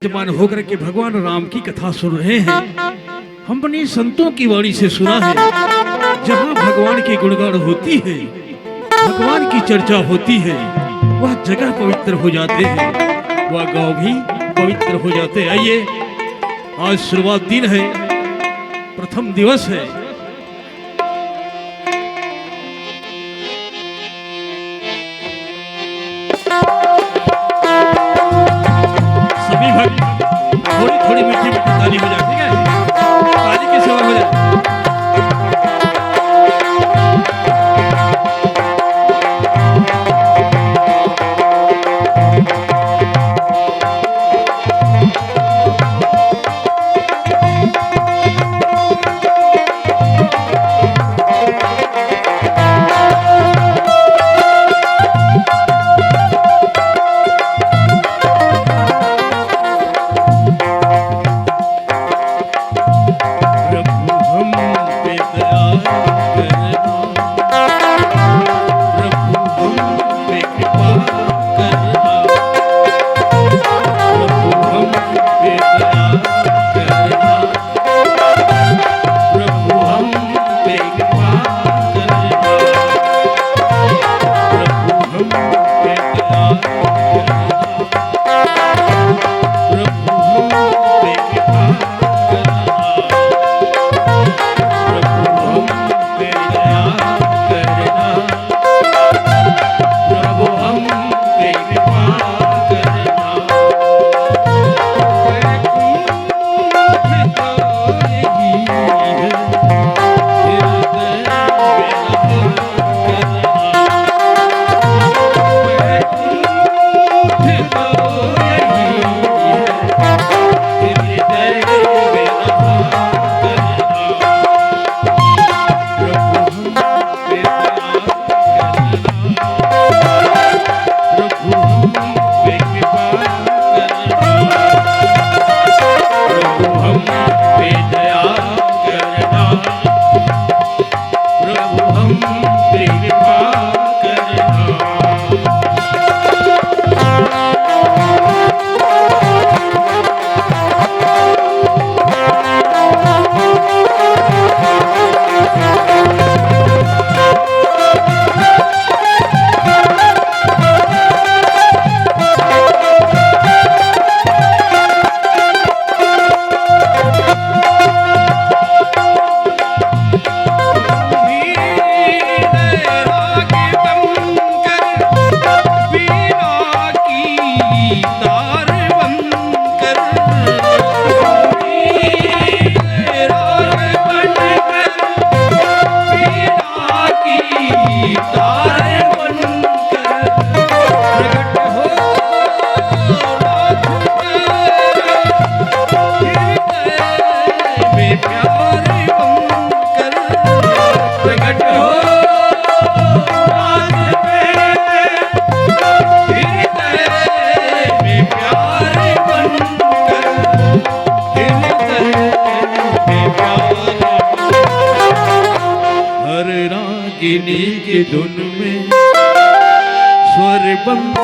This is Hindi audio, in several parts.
जमान होकर के भगवान राम की कथा सुन रहे हैं। हमने संतों की वाणी से सुना है, जहाँ भगवान की गुणगान होती है, भगवान की चर्चा होती है, वह जगह पवित्र हो जाते हैं, वह गांव भी पवित्र हो जाते हैं। आइए, आज शुरुआत दिन है, प्रथम दिवस है। सभी भक्त थोड़ी थोड़ी मीठी मीठी ताली हो जाए, ठीक है? ताली की सेवा हो जाए। की धुन में स्वर बंद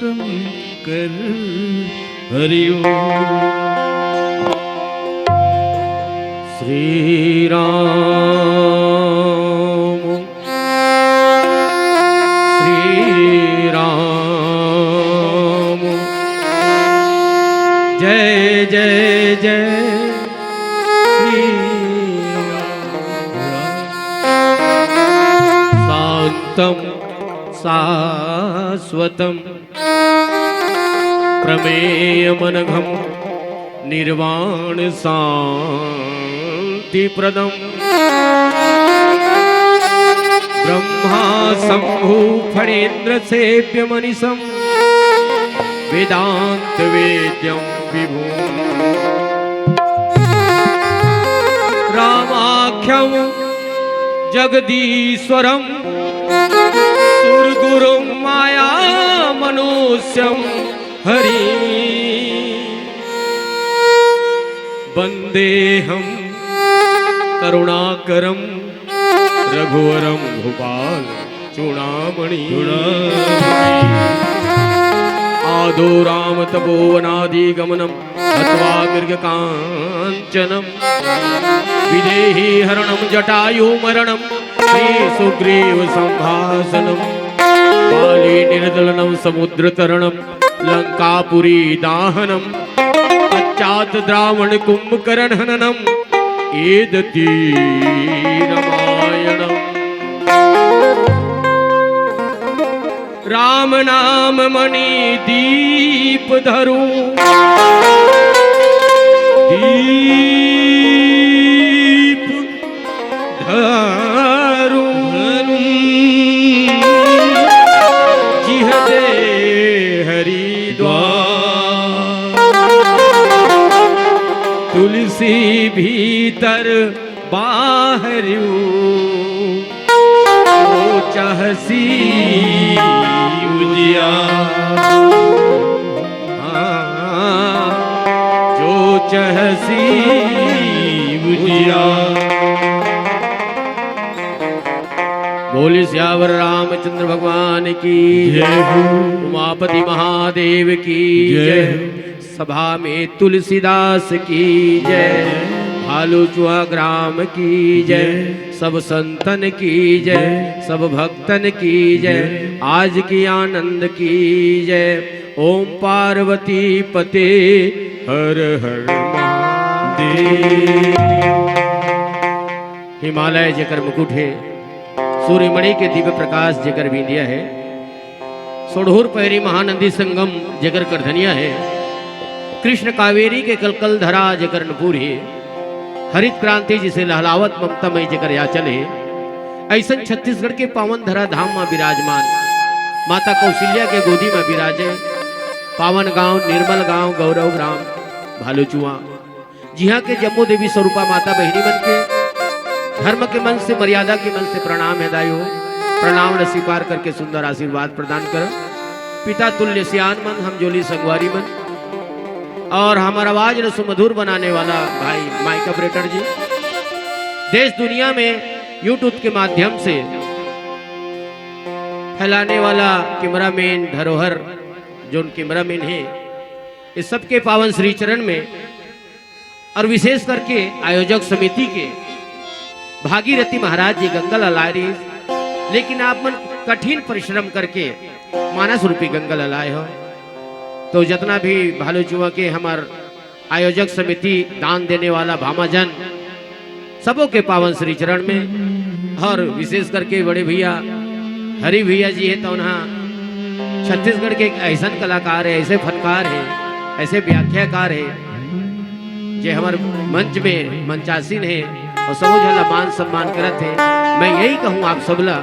शंकर हरि ओम। श्री राम श्री राम जय जय जय श्री राम। शांतम शाश्वतम प्रमेयमनघम निर्वाण शांतिप्रदम ब्रह्मा शंभु फणीन्द्र सेव्य मनीषम वेदांत वेद्यम विभु रामाख्यम जगदीश्वरम सुरगुरुं माया मनुष्यम हरि वंदेहम करुणाकरम रघुवरम भूपाल चूड़ामणि आदो राम तपोवनादि गमनम हत्वा मृगकांचनम विदेहि हरणम जटायु मरणम श्री सुग्रीव संभाषणम बाली निर्दलनम समुद्र तरणम लंकापुरी दाहनम पश्चात द्रावण कुंभकर्ण हननम एदति रामायणम। राम नाम मणि दीप धरू दीप धरू जिह दे हरिद्वार तुलसी भीतर बाहरु चाहसी जो चहसी बुझिया। बोले श्यावर रामचंद्र भगवान की जय, उमापति महादेव की जय, सभा में तुलसीदास की जय, भालुचुआ ग्राम की जय, सब संतन की जय, सब भक्तन की जय, आज की आनंद की जय। ओम पार्वती पते हर हर महादेव। हिमालय जेकर मुकुट है, सूर्यमणि के दिव्य प्रकाश जेकर बिंदिया है, सोढ़ूर पैरी महानंदी संगम जेकर करधनिया है, कृष्ण कावेरी के कलकल धरा जेकर नपुर है, हरित क्रांति जिसे लहलावत ममता मई जेकर याचल है, ऐसन छत्तीसगढ़ के पावन धरा धाम में विराजमान माता कौशल्या के गोदी में विराजे पावन गांव निर्मल गांव गौरव ग्राम भालुचुआ, जिहाँ के जम्मू देवी स्वरूपा माता बहिनी मन के धर्म के मन से मर्यादा के मन से प्रणाम है दायो, प्रणाम न स्वीकार करके सुंदर आशीर्वाद प्रदान कर। पिता तुल्य सियान मन हम जोली संगवारी मन और हमारा आवाज न सुमधुर बनाने वाला भाई माइक ऑपरेटर जी, देश दुनिया में यूट्यूब के माध्यम से फैलाने वाला कैमरामैन धरोहर जो कैमरामैन है, इस सबके पावन श्री चरण में और विशेष करके आयोजक समिति के भागीरथी महाराज जी गंगा ललाए, लेकिन आप मन कठिन परिश्रम करके मानस रूपी गंगा ललाए हो, तो जितना भी भालुचुआ के हमार आयोजक समिति दान देने वाला भामाजन सबों के पावन श्री चरण में, और विशेष करके बड़े भैया हरि भैया जी है, तो उन्हें छत्तीसगढ़ के एक ऐसा कलाकार है, ऐसे फनकार है, ऐसे व्याख्याकार है, जो हमारे मंच में मंचासीन है और सब झला मान सम्मान करत है। मैं यही कहूँ आप सबला,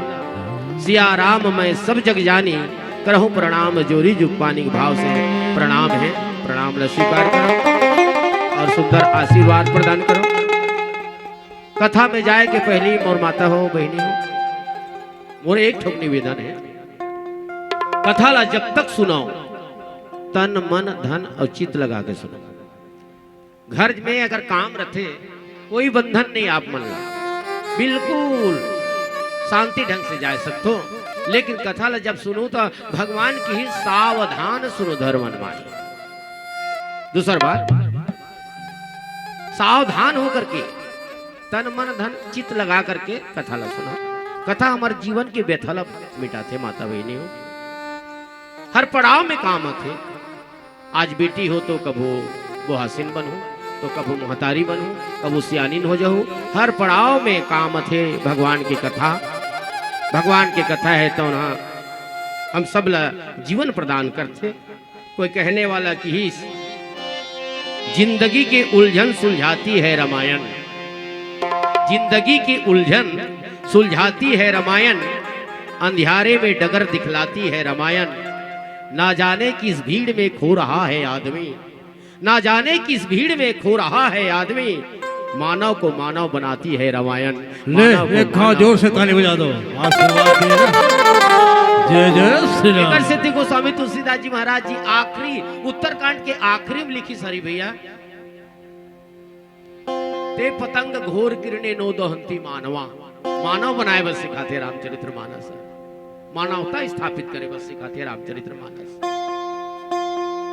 सिया राम मैं सब जग जानी, करहूँ प्रणाम जोरी जुग पानी के भाव से प्रणाम है, प्रणाम ल स्वीकार करो और सुंदर आशीर्वाद प्रदान करो। कथा में जाए के पहले मोर माता हो बहनी हो, मोर एक ठोक निवेदन है, कथा ला जब तक सुनाओ तन मन धन और चित लगा के सुनो। घर में अगर काम रखे कोई बंधन नहीं आप मन ला, बिल्कुल शांति ढंग से जा सकते हो। लेकिन कथा ला जब सुनू तो भगवान की ही सावधान सुनो धर्म मानी। दूसर बात, सावधान होकर के तन मन धन चित लगा करके कथा ला सुना। कथा हमारे जीवन के व्यथा ला मिटाते माता बहनी हो, हर पड़ाव में काम आते। आज बेटी हो तो कबो वो हसीन बनू, तो कबो महतारी बनू, कबो सियानीन हो जाऊं, हर पड़ाव में काम थे भगवान की कथा। भगवान की कथा है तो ना हम सब ला जीवन प्रदान करते। कोई कहने वाला कि ही जिंदगी की उलझन सुलझाती है रामायण, जिंदगी की उलझन सुलझाती है रामायण, अंधियारे में डगर दिखलाती है रामायण। ना जाने किस भीड़ में खो रहा है आदमी, ना जाने किस भीड़ में खो रहा है आदमी, मानव को मानव बनाती है रामायण। ले एक खाओ, जोर से ताली बजा दो, आशीर्वाद दे ना। जय जय श्री राम। लेकर सिद्धि गोस्वामी तुलसीदास जी महाराज जी आखिरी उत्तरकांड के आखिरी में लिखी सारी भैया, ते पतंग घोर किरणे नो दहंती मानवा। मानव बनाए बस सिखाते रामचरित्र मानस, मानवता स्थापित करे बस सिखाते रामचरित्र मानस।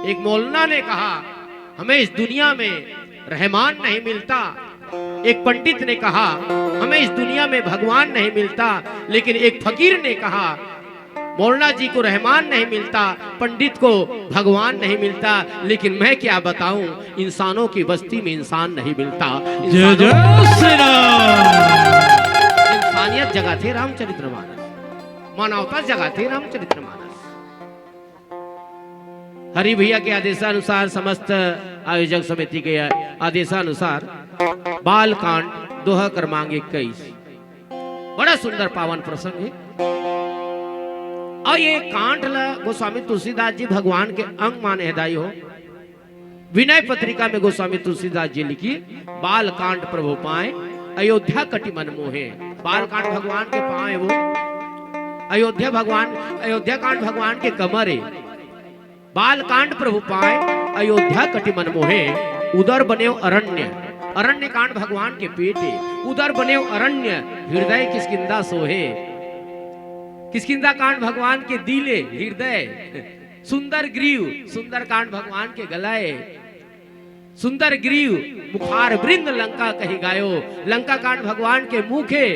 एक मौलाना ने कहा हमें इस दुनिया में रहमान नहीं मिलता, एक पंडित ने कहा हमें इस दुनिया में भगवान नहीं मिलता, लेकिन एक फकीर ने कहा मौलाना जी को रहमान नहीं मिलता, पंडित को भगवान नहीं मिलता, लेकिन मैं क्या बताऊं इंसानों की बस्ती में इंसान नहीं मिलता। जय जय श्री राम। इंसानियत जगाते रामचरित्र मानस, मानवता जगाते रामचरित्र मानस। हरि भैया के आदेशानुसार, समस्त आयोजक समिति के आदेशानुसार बाल कांड दोहा क्रमांक 21 बड़ा सुंदर पावन प्रसंग है। और ये कांड ला गोस्वामी तुलसीदास जी भगवान के अंग माने हृदय हो। विनय पत्रिका में गोस्वामी तुलसीदास जी लिखी बाल कांड प्रभु पाए अयोध्या कटि मन मोहे। बाल कांड भगवान के पाए वो, अयोध्या कांड भगवान के कमर है। बाल कांड प्रभु पाए अयोध्या कटि मन मोहे, उदर बने अरण्य। अरण्य कांड भगवान के पेटे, उदर बने अरण्य, हृदय किसकिंदा सोहे। किसकिंदा कांड भगवान के दिले हृदय, सुंदर ग्रीव। सुंदर कांड भगवान के गलाए, सुंदर ग्रीव मुखार वृंद लंका कही गायो। लंका कांड भगवान के मुखे,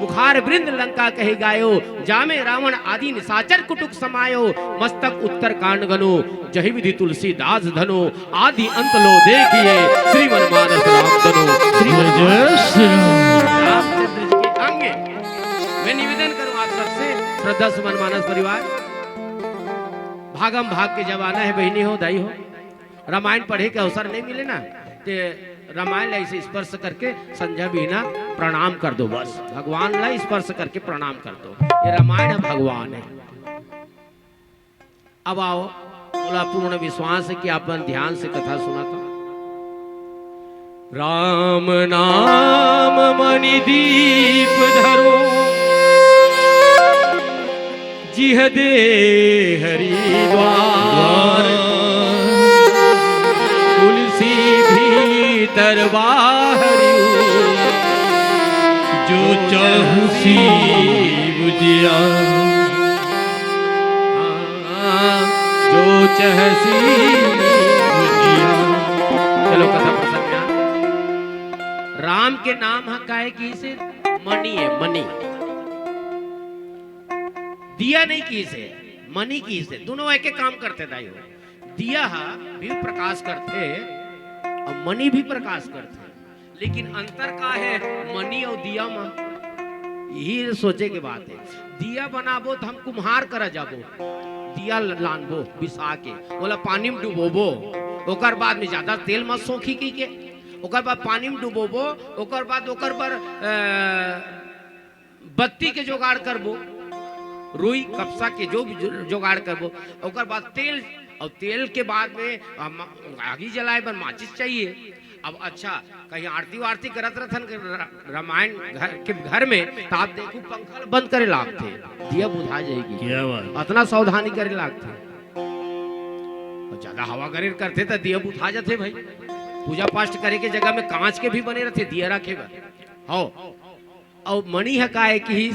मुखार वृंद लंका कही गायो। जामे रावण आदि निशाचर कुटुक समायो, मस्तक उत्तर कांड गनो, जहि विधि तुलसीदास धनो। आदि अंत लो देखिए श्रीमन मानस राम धनो। रामचंद्र जी के अंग मैं निवेदन करूं आप सबसे, श्रद्धा सुमन मानस परिवार, भागम भाग के जमाना है बहनी हो दाई हो। रामायण पढ़े के अवसर नहीं मिले ना, तो रामायण ला इसे स्पर्श करके संध्या बिना प्रणाम कर दो। बस भगवान ला स्पर्श करके प्रणाम कर दो। ये रामायण है, भगवान है। अब आओ, बोला पूर्ण विश्वास है कि आप ध्यान से कथा सुना था। राम नाम मणि दीप धरो, जिह दे हरिद्वार। तुलसी भीतर बाहरी, जो चाहसी बुझिया, जो चाहसी बुझिया। चलो कथा प्रसंग में। राम के नाम हकाए की से मणि है, मणि। दिया नहीं की से, मणि की से, दोनों एक काम करते दाई हो। दिया भी प्रकाश करते और मणि भी प्रकाश करते, लेकिन अंतर का है मणि और दिया में। यही सोचे की बात है। दिया बनाबो तो हम कुम्हार करा जाबो, दिया लानबो बिसा के, बोला पानी में डुबोबो, ओकर बाद में ज्यादा तेल मत सोखी की के, ओकर बाद पानी में डुबोबो, ओकर बाद ओकर पर बत्ती के जुगाड़ करबो, रुई कपसा के जो भी जुगाड़ करबो, ओकर बाद तेल, और तेल के बाद में आगी जलाए पर माचिस चाहिए। अब अच्छा कहीं आरती वारती करत रहन रामायण घर में, तो आप देखो पंखा बंद करे लागते, दिया बुझा जाएगी। क्या बात, इतना सावधानी करे लागते। और ज्यादा हवा करे करते तो दिया बुझा जाते भाई। पूजा पाठ करे के जगह में कांच के भी बने रहते दिया रखे हो। और मणि है का है कि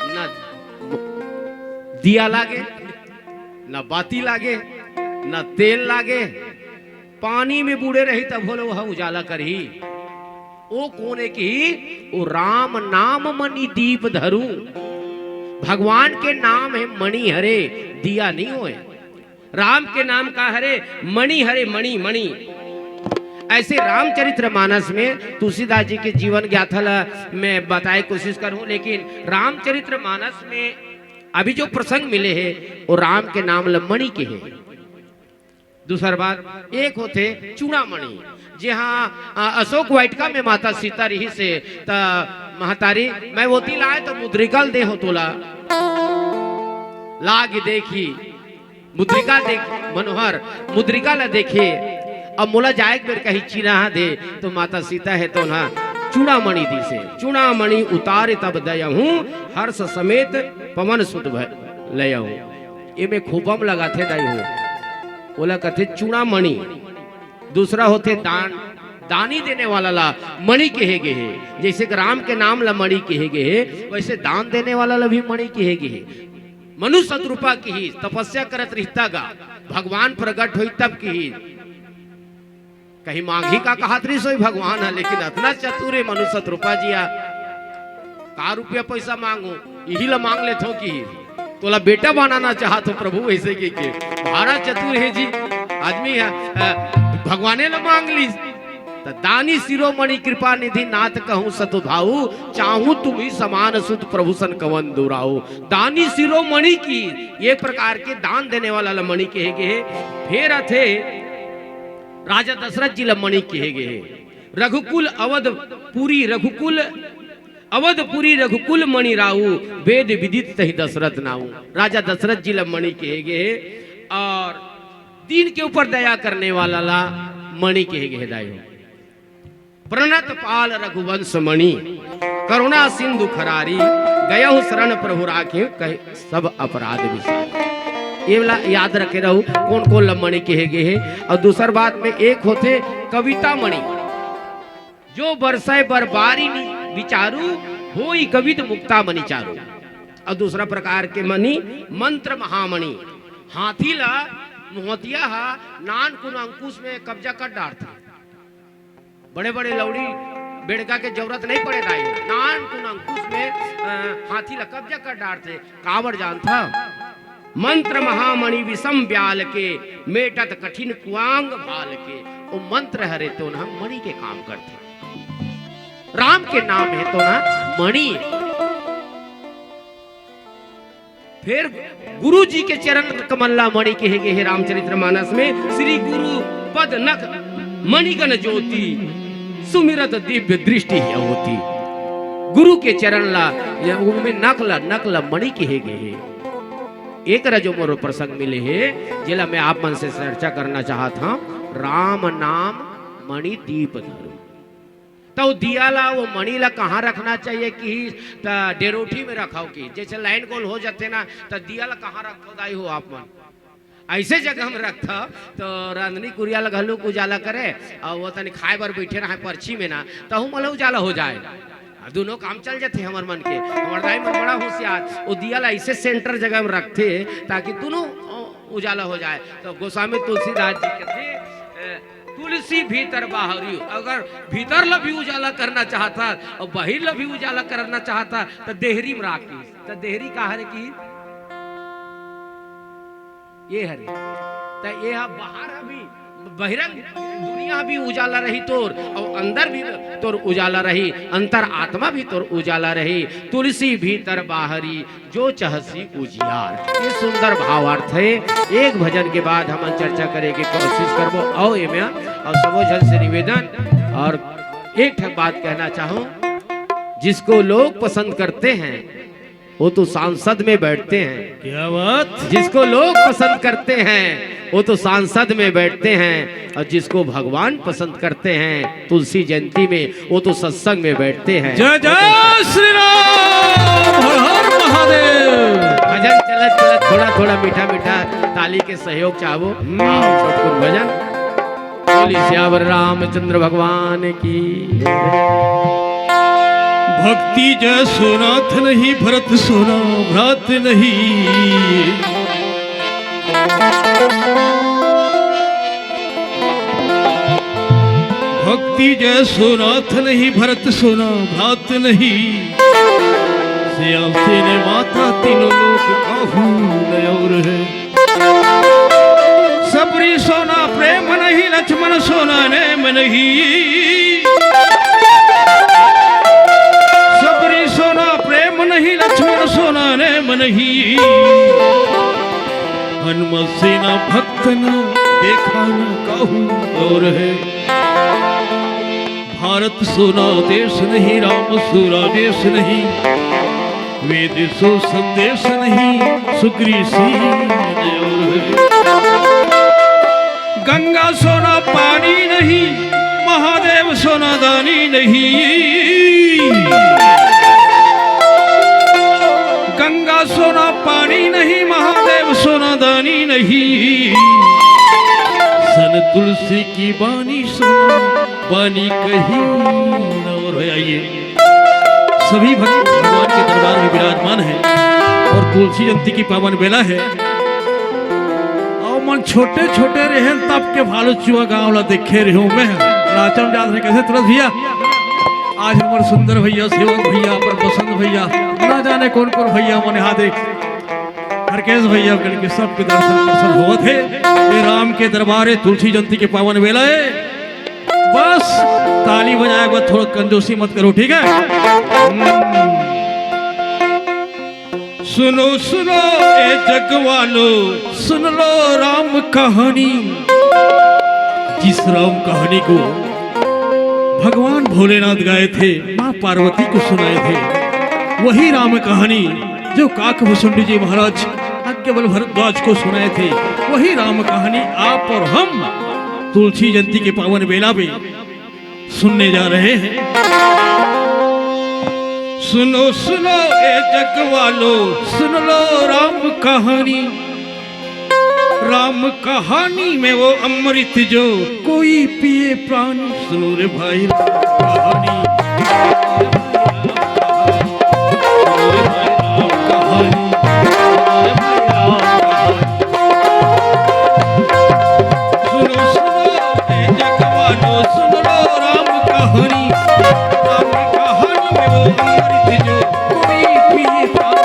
न दिया लागे, न बाती लागे, न तेल लागे, पानी में बूढ़े रही तब बोले वह उजाला करही। ओ कोने की ओ राम नाम मणि दीप धरू। भगवान के नाम है मणि हरे, दिया नहीं होए। राम के नाम का हरे मणि हरे, मणि मणि। ऐसे रामचरितमानस में तुलसीदास जी के जीवन गाथा मैं बताए कोशिश करूं, लेकिन रामचरितमानस में अभी जो प्रसंग मिले हैं वो राम के नाम लमणि के हैं। दूसरा बात एक होते चूड़ामणि, जहाँ अशोक वाटिका में माता सीता रही से महतारी मैं वो लाए तो मुद्रिकल दे हो तोला लाग देखी, मुद्रिका देख मनोहर मुद्रिका ला देखे। अब मोला जाए बेर कहीं चिन्हा दे तो माता सीता है तो ना चूड़ामणि दी से चूड़ामणि उतारे तब दयहूं, हर्ष समेत पवन सुत लयहूं। ये में खूबम लगाते दई हूं, बोला कहते चूड़ामणि। दूसरा होते दान, दानी देने वाला ला मणि कहे गे है। जैसे कि राम के नाम ला मणि कहे गे है, वैसे दान देने वाला ला भी मणि कहे गे है। मनुष्य सतरूपा की ही तपस्या करत रहता गा, भगवान प्रकट हुई तब की ही। कहीं मांगी का कहा सोई भगवान है, लेकिन इतना चतुर है मनुष्य सतरूपा जिया। का रुपया पैसा मांगो यही ला मांग ले थो की तोला बेटा बनाना चाहा तो प्रभु ऐसे के भाड़ा चतुर है जी आदमी है, भगवाने ला मांग ली। तो दानी शिरोमणि कृपा निधि नाथ कहूँ सतुभाऊ, चाहूं तुम ही समान सुत प्रभु सन कवन दुराऊ। दानी शिरोमणि की ये प्रकार के दान देने वाला लमणि कहे गए। फिर थे राजा दशरथ जी लमणि कहे गए। रघुकुल अवधपुरी रघुकुल अवधपुरी रघुकुल मणि राऊ, वेद विदित तहि दशरथ नाऊ। राजा दशरथ जी लमणि कहे गए और दीन के ऊपर दया करने वाला ला मणि कहे गए। दायो प्रणत पाल रघुवंश मणि, करुणा सिंधु खरारी, गयहु शरण प्रभु राखे कहे सब अपराध विसारी। ये वाला याद रखे रहू कौन कौन लमणि कहे गए है। और दूसर बात में एक होते कविता मणि, जो बरसाए बरबारी विचारू होई कवित मुक्ता मणि चारू। और दूसरा प्रकार के मणि मंत्र महामणि, हाथी ला मोहतिया हा नान कुन अंकुश में कब्जा कर डालते। बड़े बड़े लौड़ी बेड़का के जरूरत नहीं पड़े दाई, नान कुन अंकुश में हाथी ला कब्जा कर डालते। कावड़ जान था मंत्र महामणि विषम ब्याल के, मेटत कठिन कुआंग भाल के। वो मंत्र हरे तो ना मणि के काम करते। राम के नाम है तो ना मणि। फिर गुरु जी के चरण कमल्ला मणि कहे गए हैं रामचरितमानस में। श्री गुरु पद नख मणिगण ज्योति, सुमिरत दिव्य दृष्टि होती। गुरु के चरण ला में नकला मणि कहे गए हैं। एक रजो मोर प्रसंग मिले है जिला मैं आप मन से चर्चा करना चाहता हूं। राम नाम मणि दीप धरू। तो दिया ला वो मणि ला कहाँ रखना चाहिए कि डेरोठी में रखाओ की जैसे लाइन गोल हो जाते ना, तो दिया ला कहाँ रखो दाई हो आप मन ऐसे जगह हम रखता तो रांधनी कुरिया ला घलू उजाला करे और वो तनी खाए बर बैठे रहा पर्ची में ना, तो हम उजाला हो जाए। दोनों काम चल जाते हमारे मन के। हमारे दाई मन बड़ा होशियार, वो दिया ला ऐसे सेंटर जगह में रखते ताकि दोनों उजाला हो जाए। तो गोस्वामी तुलसीदास जी कहते तुलसी भीतर बाहरी, अगर भीतर ला भी उजाला करना चाहता और बाहर ला भी उजाला करना चाहता तो देहरी में राखी। तो देहरी का हरे की ये हरे, तो ये बाहर भी बहिरंग दुनिया भी उजाला रही तोर और अंदर भी तोर उजाला रही, अंतर आत्मा भी तोर उजाला रही। तुलसी भीतर बाहरी जो चहसी उजियार। ये सुंदर भावार्थ है। एक भजन के बाद हम चर्चा करेंगे, कोशिश करबो आओ एमे और सबो जन से निवेदन। और एक बात कहना चाहूं, जिसको लोग पसंद करते हैं वो तो सांसद में बैठते हैं। क्या बात। जिसको लोग पसंद करते हैं वो तो सांसद में बैठते हैं, और जिसको भगवान पसंद करते हैं तुलसी जयंती में वो तो सत्संग में बैठते हैं। जय जय श्री राम, हर हर महादेव। भजन चलत चलत थोड़ा थोड़ा मीठा मीठा ताली के सहयोग चाहो। छोटकुन भजन बोली श्यावर रामचंद्र भगवान की। भक्ति जय सोनाथ नहीं, भरत सोना भ्रात नहीं। भक्ति जय सोनाथ नहीं, भरत सोना भ्रात नहीं। श्याम से ने माता तीनों लोग काहू नयोर है। सबरी सोना प्रेम नहीं, लक्ष्मण सोना नेम नहीं। सबरी सोना प्रेम नहीं, लक्ष्मण सोना नेम नहीं। हनुमत सेना भक्त न देखा न काहू और है। भारत सोना देश नहीं, राम सो राजेश नहीं। वेद सो संदेश नहीं, सुग्री सी और है। गंगा सोना पानी नहीं, महादेव सोना दानी नहीं। गंगा सोना पानी नहीं, महादेव सोना दानी नहीं। सन तुलसी की बानी सोना बानी कहीं न और है। आइए सभी भक्त भगवान के दरबार में विराजमान है और तुलसी जयंती की पावन बेला है। मन छोटे छोटे रहे तब के भालो चुआ गाँव ला देखे रहे मैं नाचम जात रहे कैसे तुरंत भैया। आज हमारे सुंदर भैया, सेवक भैया, पर बसंत भैया, ना जाने कौन कौन भैया मन यहाँ देख हरकेश भैया करके सबके दर्शन हुआ थे। ये राम के दरबार तुलसी जयंती के पावन बेला है। बस ताली बजाए बाद थोड़ा कंजूसी मत करो, ठीक है। सुनो सुनो ए जग वालो, सुन लो राम कहानी। जिस राम कहानी को भगवान भोलेनाथ गाए थे, माँ पार्वती को सुनाए थे, वही राम कहानी जो काकभूषुंडी जी महाराज केवल भरद्वाज को सुनाए थे, वही राम कहानी आप और हम तुलसी जयंती के पावन बेला में सुनने जा रहे हैं। सुनो सुनो ए जग वालो, सुन लो राम कहानी। राम कहानी में वो अमृत जो कोई पिए प्राण। सुनो रे भाई कहानी, सुनो सुनो ए जग वालो, सुन लो राम कहानी। राम कहानी में वो अमृत जो कोई पिए प्राण।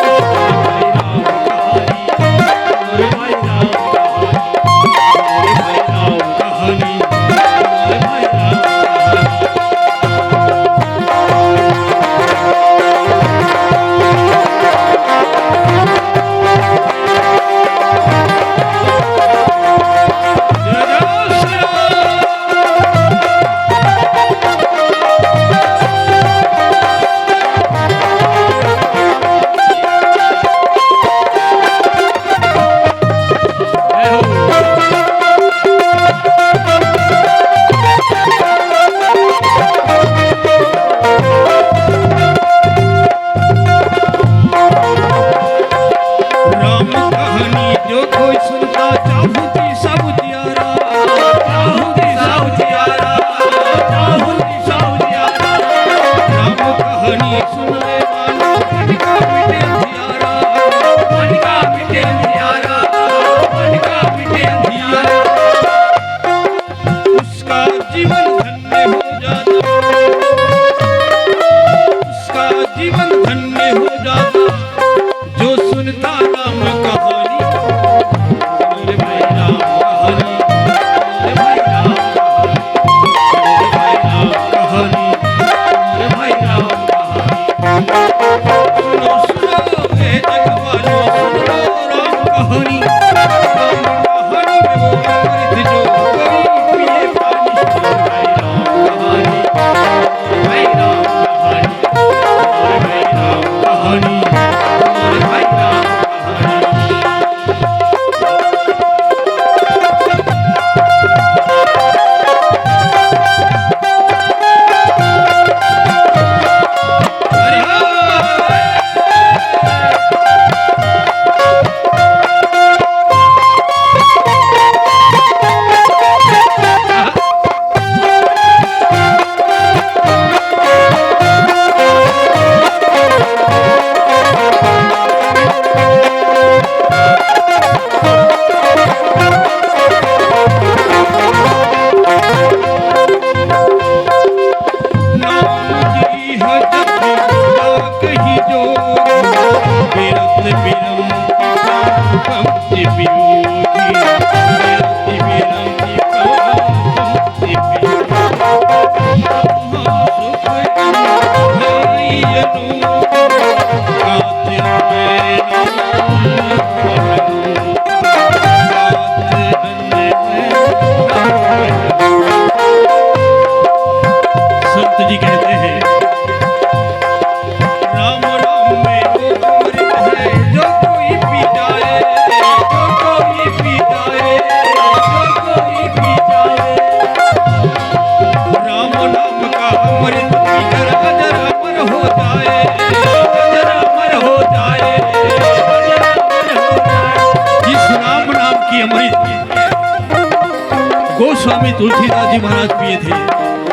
गोस्वामी तुलसीदास जी महाराज पिए थे,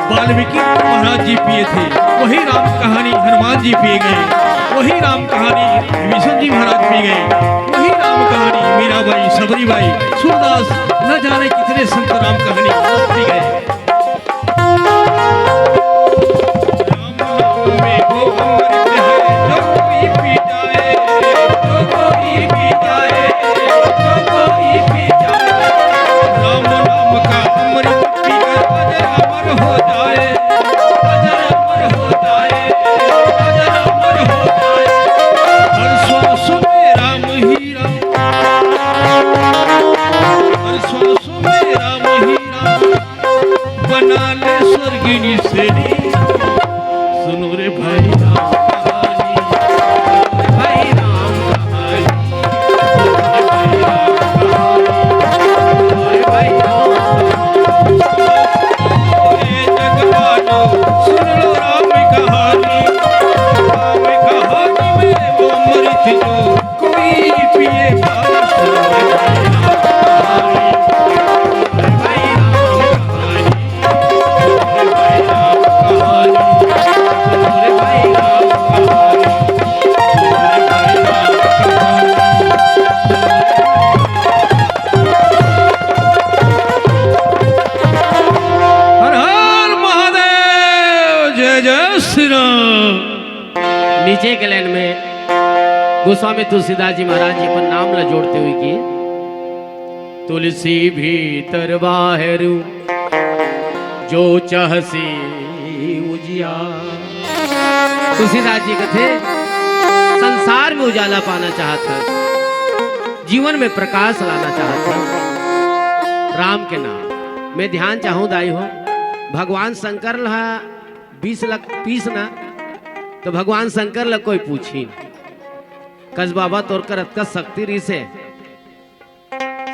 वाल्मीकि महाराज जी पिए थे, वही राम कहानी हनुमान जी पिए गए, वही राम कहानी विष्णु जी महाराज पी गए, वही राम कहानी मीराबाई, सबरीबाई, सूरदास, न जाने कितने संत राम कहानी पी गए। सुनो रे भाई राम कहानी, भाई राम कहानी, भाई राम जगवानो सुन लो राम कहानी, राम कहानी में वो अमृत जो कोई पिए नीचे के लाइन में गोस्वामी तुलसीदास जी महाराज जी पर नाम ला जोड़ते हुए कि तुलसी भीतर बाहर जो चाहसी उजिया। तुलसीदास जी कथे संसार में उजाला पाना चाहता, जीवन में प्रकाश लाना चाहता, राम के नाम में ध्यान चाहूं दाई हो। भगवान शंकर ला 20 लाख पीस ना तो भगवान शंकर ला कोई पूछी कस बाबा तोर करत का शक्ति री से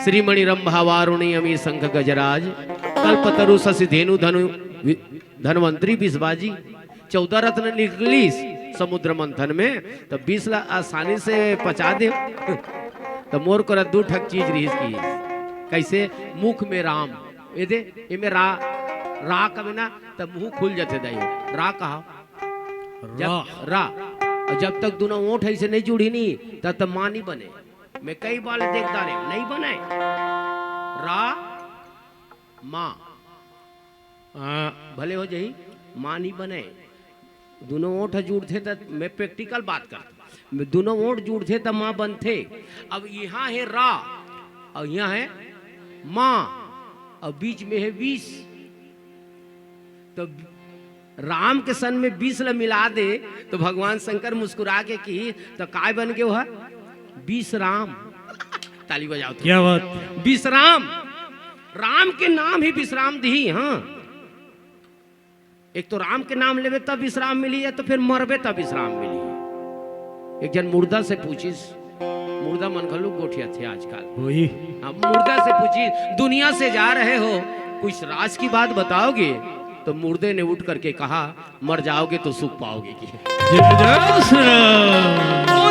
श्रीमणि रंभा वारुणी अमी शंख गजराज कल्पतरु शशि धेनु धनु धनवंतरी बिस्बाजी 14 रत्न निकली समुद्र मंथन में तो 20 लाख आसानी से पचा दे। तो मोर को 2 ठक चीज रही की कैसे मुख में राम ये दे ये में रा कभी ना तो मुंह खुल जाते दाई रा कहा जब तक दोनों ओठ ऐसे नहीं जुड़ी नहीं तब तक मां नहीं बने। मैं कई बार देखता रहे नहीं बने रा मां भले हो जाई मां नहीं बने। दोनों ओठ जुड़ते तो मैं प्रैक्टिकल बात करता, दोनों ओठ जुड़ते तो मां बनते। अब यहाँ है रा और यहाँ है मां और बीच में है 20 तो राम के सन में 20 ला मिला दे तो भगवान शंकर मुस्कुरा के की तो काय बन गए वह 20 राम। ताली बजाओ तो। क्या बात 20 राम, राम के नाम ही विश्राम दी। हाँ एक तो राम के नाम लेवे तब विश्राम मिली है तो फिर मरबे तब विश्राम मिली है। एक जन मुर्दा से पूछिस, मुर्दा मनखलू गोठिया थे आजकल वही मुर्दा से पूछी दुनिया से जा रहे हो कुछ राज की बात बताओगे तो मुर्दे ने उठ करके कहा मर जाओगे तो सुख पाओगे की। कौन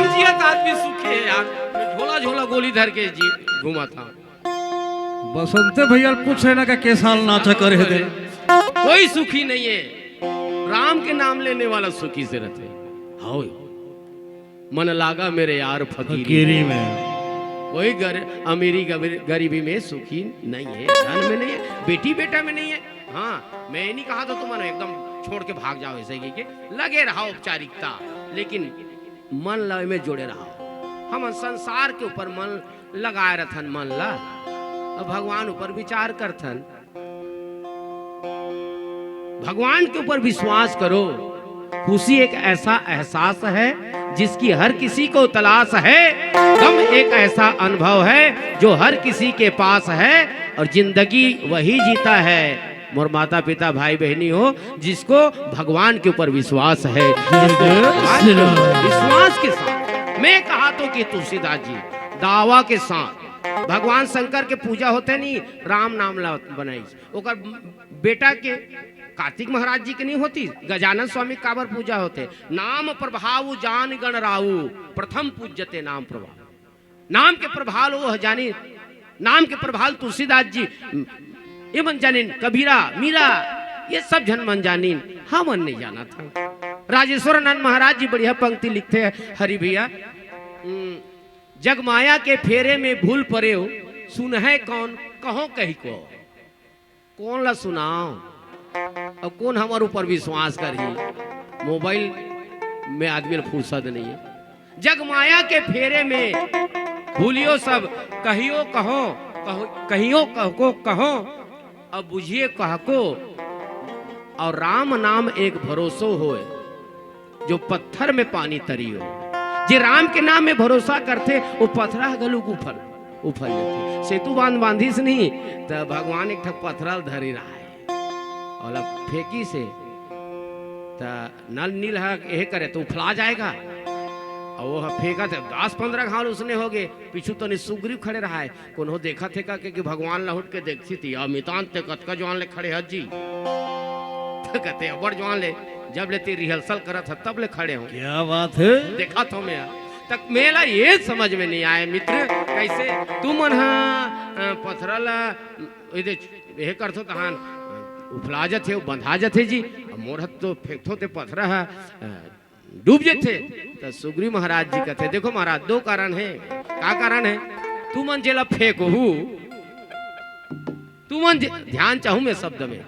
जियत आदमी सुखी है यार, मैं झोला झोला गोली धर के जी घुमा था। बसंते भैया पूछ रहे ना का के साल नाचा करे दे कोई सुखी नहीं है, राम के नाम लेने वाला सुखी से रहते। हाँ मन लागा मेरे यार फकीरी में कोई अमीरी गरीबी में सुखी नहीं है, धन में नहीं है, बेटी बेटा में नहीं है। हाँ मैं नहीं कहा तो तुम एकदम छोड़ के भाग जाओ ऐसे के लगे रहा औपचारिकता, लेकिन मन लय में जोड़े रहा। हम संसार के ऊपर मन लगाए रहथन, मन ला और भगवान ऊपर विचार करथन। भगवान के ऊपर विश्वास करो। खुशी एक ऐसा एहसास है जिसकी हर किसी को तलाश है, गम एक ऐसा अनुभव है जो हर किसी के पास है, और जिंदगी वही जीता है मोर माता पिता भाई बहनी हो जिसको भगवान के ऊपर विश्वास है। विश्वास के साथ मैं कहा तो कि तुलसीदास जी दावा के साथ भगवान शंकर के पूजा होते नहीं, राम नाम ला बनाई ओकर बेटा के कार्तिक महाराज जी के नहीं होती, गजानन स्वामी काबर पूजा होते। नाम प्रभाव जान गण राऊ प्रथम पूज्यते नाम प्रभाव। नाम के प्रभाव वो जानी, नाम के प्रभाव तुलसीदास जी ये मन जानिन कबीरा मीरा ये सब जन मन जानिन, हम मन नहीं जाना था। राजेश्वर आनंद महाराज जी बढ़िया पंक्ति लिखते हैं हरि भैया, जग माया के फेरे में भूल परे हो, सुन है कौन कहो कही को, कौन ला सुनाओ और कौन हमारे ऊपर विश्वास करी। मोबाइल में आदमी फुर्सत नहीं है। जग माया के फेरे में भूलियो सब, कहियो कहो कहियो कहो कहो, अब बुझिए कह को, और राम नाम एक भरोसो होए, जो पत्थर में पानी तरी हो। जे राम के नाम में भरोसा करते वो पथरा गलू उफल जाते। सेतु बांधिस नहीं तो भगवान एक ठक पथरल धरी रहा है और अब फेंकी से तो नल नील यह करे तो उफला जाएगा। और वो फेंका थे 10-15 घाल उसने हो गए, पीछू तो नहीं सुग्रीव खड़े रहा है। कोनो देखा थे का कि भगवान लहुट के देखती थी अमितान ते कतका जवान ले खड़े हज जी, तो कहते बड़ जवान ले जब लेते रिहर्सल करा था तब ले खड़े हो। क्या बात है, देखा तो मैं तक मेला ये समझ में नहीं आया मित्र, कैसे तू मन पथरल ये करथो तहान उफला जथे बंधा जथे जी, मोर हथ तो फेंकथो ते पथरा डूब जथे। तो सुग्रीव महाराज जी कहते देखो महाराज दो कारण है। क्या कारण है? तू मन जेला फेंको तू मन ध्यान चाहूं मैं शब्द में।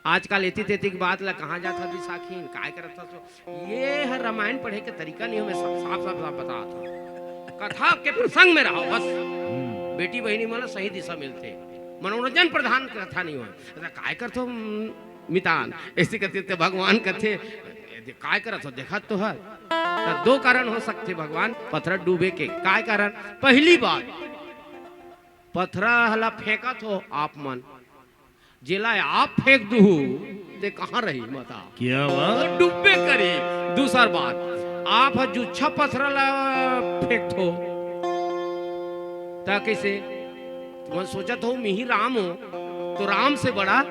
आजकल एती तेती की बात ला कहाँ जाता विशाखीन काय करता तो ये हर रामायण पढ़े के तरीका नहीं हमें साफ साफ बता था। कथा के प्रसंग में रहो बस, बेटी बहनी मतलब सही दिशा मिलते, मनोरंजन प्रधान कथा नहीं हुआ। काय करते मितान ऐसे कहते थे भगवान कहते काय करत हो देखा तो है। तो दो कारण हो सकते भगवान पथरा डूबे के। काय कारण? पहली बात पथरा हला फेंका तो आप मन जिला आप फेंक दू ते कहाँ रही मता क्या बात, डूबे करी। दूसर बात आप जुच्छा पथरा ला फेंक दो ता कैसे तुम सोचा तो मिही राम हो तो राम से बड़ा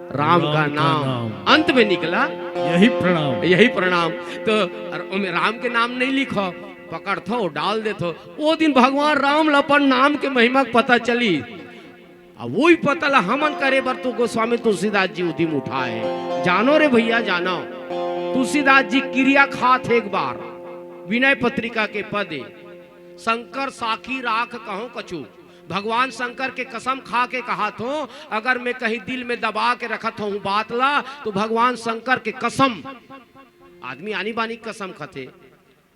राम का नाम अंत में निकला यही प्रणाम। तो राम के नाम नहीं लिखो पकड़ थो डाल दे थो। वो दिन भगवान राम लपन नाम के महिमा पता चली, अब वही पता ला हमन करे बर तो गोस्वामी तुलसीदास जी उदिम उठाए। जानो रे भैया जानो, तुलसीदास जी क्रिया खात एक बार विनय पत्रिका के पदे, शंकर साखी राख कहो कछु। भगवान शंकर के कसम खा के कहा तो अगर मैं कहीं दिल में दबा के रखत हूँ बात ला तो भगवान शंकर के कसम। आदमी आनी बानी कसम खाते।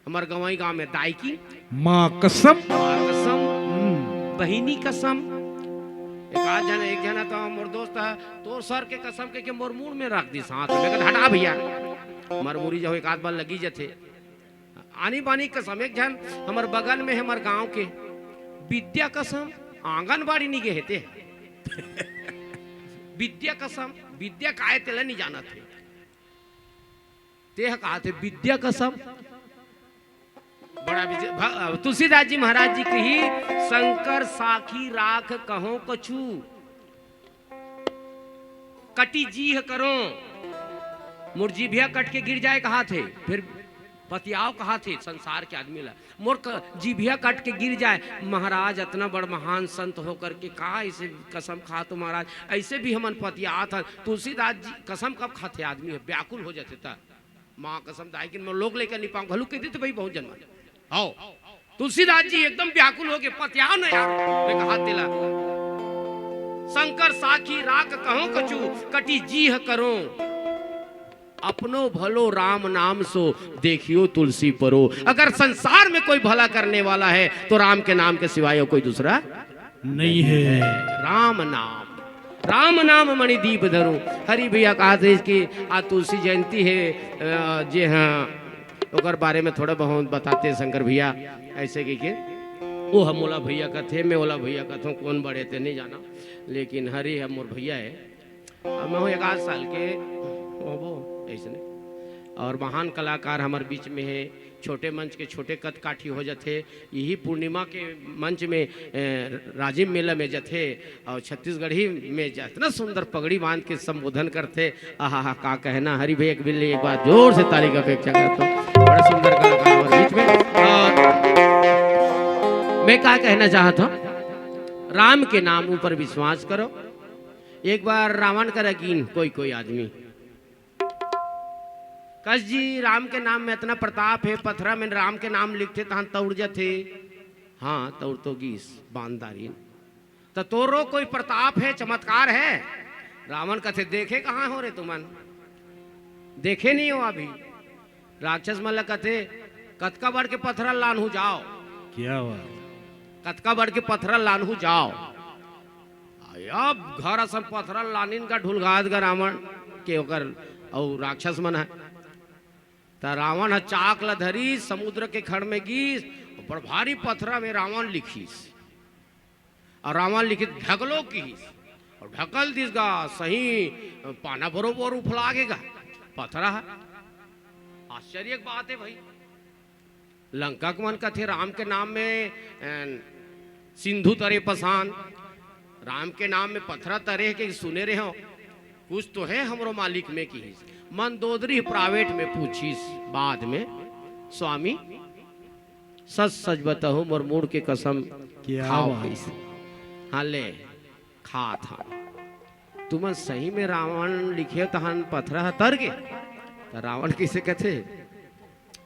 हमारे गवाई गांव में दाई की माँ कसम बहिनी कसम। एक जना तो मोर दोस्त है तो सर के कसम के मोर मुंह में रख दी साथ में हटा भैया मरमुरी जो एक आध बार लगी जथे। आनी बानी कसम एक जन हमारे बगल में है हमारे गांव के विद्या कसम आंगनबाड़ी नहीं गए थे विद्या कसम विद्या काय तेला नहीं जाना थे ते कहा थे विद्या कसम। बड़ा तुलसीदास जी महाराज जी की शंकर साखी राख कहो कछु, कटी जीह करो मुर्जीभिया कट के गिर जाए कहा थे। फिर पतियाव कहा थे संसार के आदमी ला मोर जीभिया काट के गिर जाए। महाराज इतना बड़ महान संत होकर के कहा इसे कसम खा तो महाराज ऐसे भी हमन पतिया था। तुलसीदास जी कसम कब खाते आदमी है व्याकुल हो जाते था। माँ कसम दाई कि मैं लोग लेकर नहीं पाऊँ घलू कहते थे भाई बहुत जन्म आओ। तुलसीदास जी एकदम व्याकुल हो गए पतिया न यार मैं कहा तेला शंकर साखी राख कहो कछु, कटी जीह करो अपनो भलो राम नाम सो देखियो तुलसी परो। अगर संसार में कोई भला करने वाला है तो राम के नाम के सिवाय कोई दूसरा नहीं है। राम नाम मणिदीप धरो। हरि भैया कहा थे कि आज तुलसी जयंती है जी हाँ ओकर बारे में थोड़ा बहुत बताते शंकर भैया ऐसे कि वो हम ओला भैया का थे मैं ओला भैया का था कौन बड़े थे नहीं जाना लेकिन हरि हम मोर भैया है मैं हूँ 1 साल के वो ऐसे और महान कलाकार हमारे बीच में है। छोटे मंच के छोटे कद काठी हो जाते यही पूर्णिमा के मंच में राजीव मेला में जाते और छत्तीसगढ़ी में इतना सुंदर पगड़ी बांध के संबोधन करते। आहा का कहना हरि भैया के बिल्ली एक बार जोर से ताली का अपेक्षा करता हूँ। बड़ा सुंदर कलाकार हमारे बीच में। और मैं क्या कहना चाहता हूँ राम के नाम ऊपर विश्वास करो एक बार रावण का रकीन कोई कोई आदमी कस जी राम के नाम में इतना प्रताप है, पथरा में राम के नाम लिखते तहन तौड़ थे। हाँ तौड़ तो गीस बांधारी तो तोरो कोई प्रताप है, चमत्कार है। रावण कथे देखे कहाँ हो रे तुमन, देखे नहीं हो अभी। राक्षस मल्ल कथे कतका बढ़ के पथरा लानहू जाओ, क्या हुआ? कतका बढ़ के पथरा लानहू जाओ। अब घर असन पथरा लानिन का ढुलगाद का रावण के ओकर और राक्षस मन है। तो रावण चाक ला धरी समुद्र के खड़ में गीस, बड़ भारी पथरा में रावण लिखीस और रावण लिखित ढकलो कीस और ढकल दिस गा सही पाना बरोबर उफलागेगा पथरा है। आश्चर्य की बात है भाई। लंका के मन का थे राम के नाम में सिंधु तरे पसान, राम के नाम में पथरा तरे के सुने रहे हो, कुछ तो है हमरो मालिक में की। मंदोदरी प्राइवेट में पूछीस बाद में, स्वामी सच सच बताओ मोर मूड के कसम क्या खाओ बात? कैसे? हाँ ले खा था तुम सही में रावण लिखे तहन पथरा तर गे। तो रावण कैसे कहते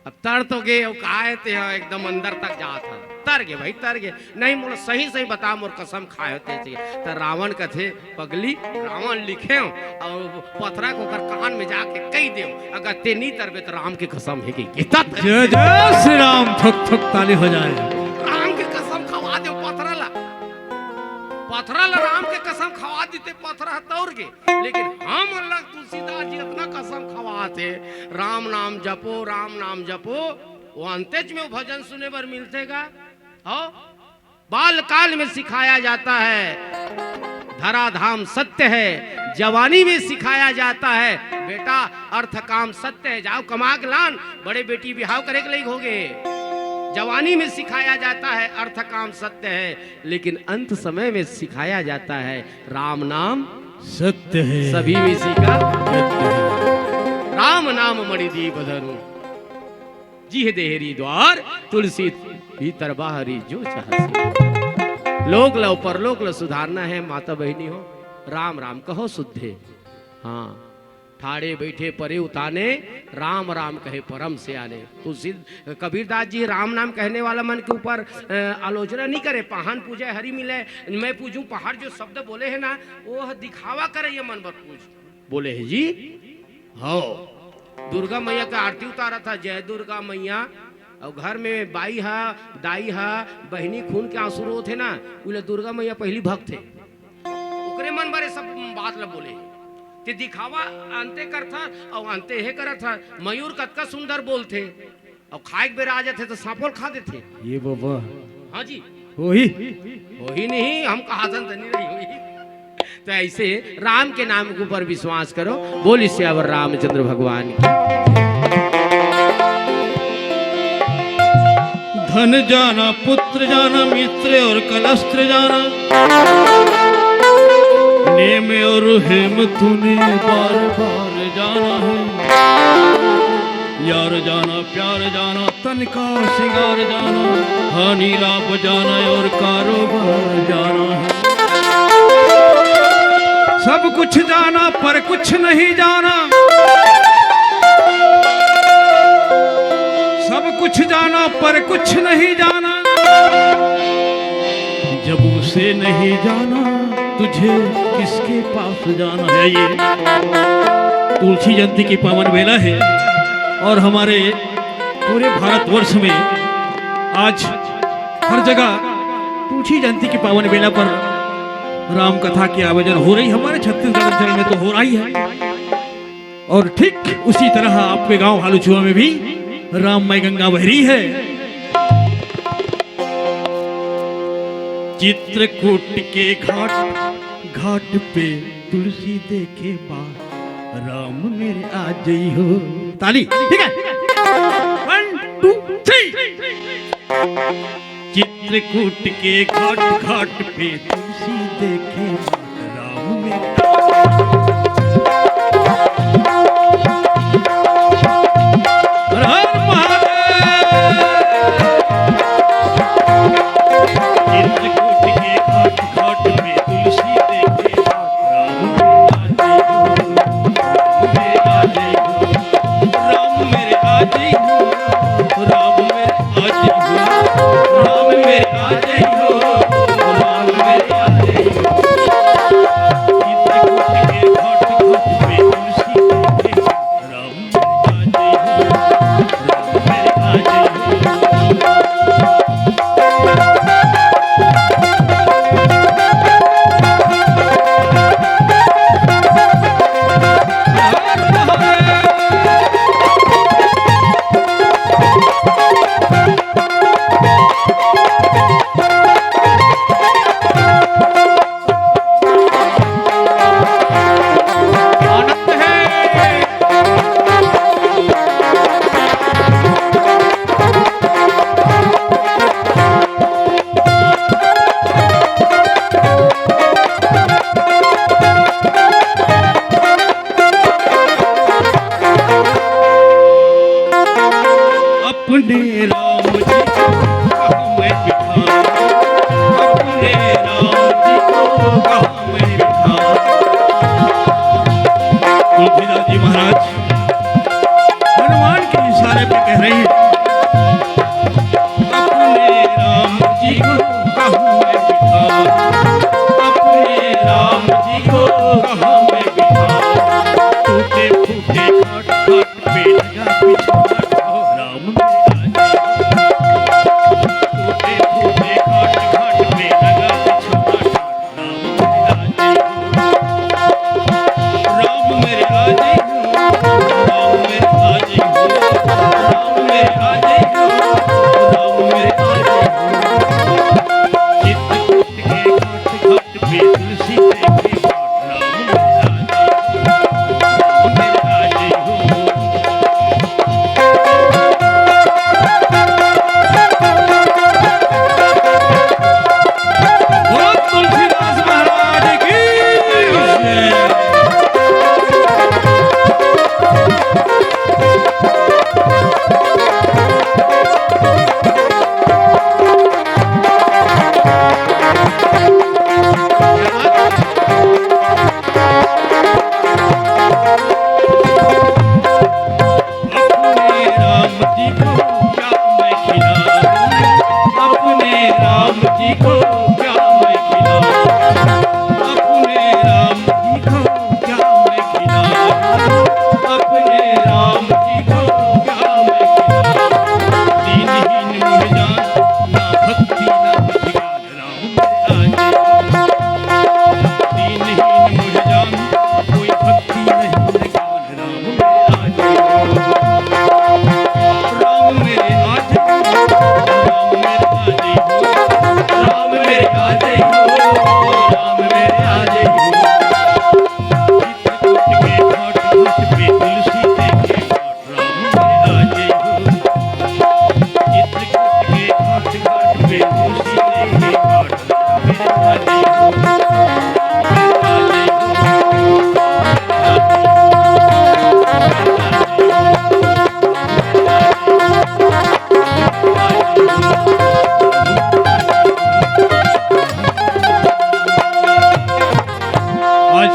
अब तर तो गे कहते एकदम अंदर तक जात है, तर गे भाई तर गे नहीं मोर सही सही बता मोर कसम खाए होते। तो रावण कथे पगली रावण लिखे और पथरा को कर कान में जाके कही दे, अगर ते नहीं तरबे तो राम की कसम है कि जय जय श्री राम। ठुक ठुक ताली हो जाए। राम की कसम खवा दे पथरा ला, पथरा ला राम के कसम खवा देते पथरा तौर के। लेकिन हम अल्लाह तुलसीदास जी अपना कसम खवाते राम नाम जपो, राम नाम जपो। वो अंतेज में वो भजन सुने पर मिलते का हो। बाल काल में सिखाया जाता है धराधाम सत्य है, जवानी में सिखाया जाता है बेटा अर्थ काम सत्य है। जाओ कमा के लान, बड़े बेटी बिहाव करे के लिए होगे। जवानी में सिखाया जाता है अर्थ काम सत्य है, लेकिन अंत समय में सिखाया जाता है राम नाम सत्य है। सभी में सीखा राम नाम मणिदीप धरू, जी देहरी द्वार तुलसी भीतर बाहरी जो चाहसी। लोक लो परलोक लो सुधारना है माता बहनी हो, राम राम कहो शुद्धे। हाँ ठाड़े बैठे परे उताने, राम राम कहे परम से आने। तुलसी कबीरदास जी राम नाम कहने वाला मन के ऊपर आलोचना नहीं करे। पहान पूजे हरि मिले, मैं पूजूं पहाड़ जो शब्द बोले है ना वो दिखावा करे ये मन पर पूज बोले है जी। हो दुर्गा मैया का आरती उतारा था, जय दुर्गा मैया। और घर में बाई हा दाई हा बहनी खून के आंसू रो थे ना, बोले दुर्गा मैया पहली भक्त थे, ओकरे मन बारे सब बात ला बोले ते दिखावा अंते कर था और अंते हे करत था। मयूर कतका सुंदर बोलते और खाए के बेरा आ जाते तो सांपोल खा देते। ये बाबा हाँ जी वही वही नहीं हम कहा था नहीं रही हुई। तो ऐसे राम के नाम के ऊपर विश्वास करो। बोली सियावर रामचंद्र भगवान की। धन जाना पुत्र जाना मित्र और कलस्त्र जाना, नेम और हेम तूने बार बार जाना है। यार जाना प्यार जाना तन का सिंगार जाना, हानि लाभ जाना और कारोबार जाना है। सब कुछ जाना पर कुछ नहीं जाना, सब कुछ जाना पर कुछ नहीं जाना। जब उसे नहीं जाना तुझे किसके पास जाना है। ये तुलसी जयंती की पावन बेला है और हमारे पूरे भारतवर्ष में आज हर जगह तुलसी जयंती की पावन बेला पर राम कथा की आयोजन हो रही। हमारे छत्तीसगढ़ अंचल में तो हो रही है और ठीक उसी तरह आपके गांव हालूचुआ में भी राममय गंगा बह रही है। चित्रकूट के घाट घाट पे तुलसी देखे बार, राम मेरे आ जई हो। ताली ठीक है 1 2 3। चित्रकूट के घाट घाट पे तुलसी देखे बार, राम मेरे चित्रकूट के घाट घाट पे तुलसी देखे राम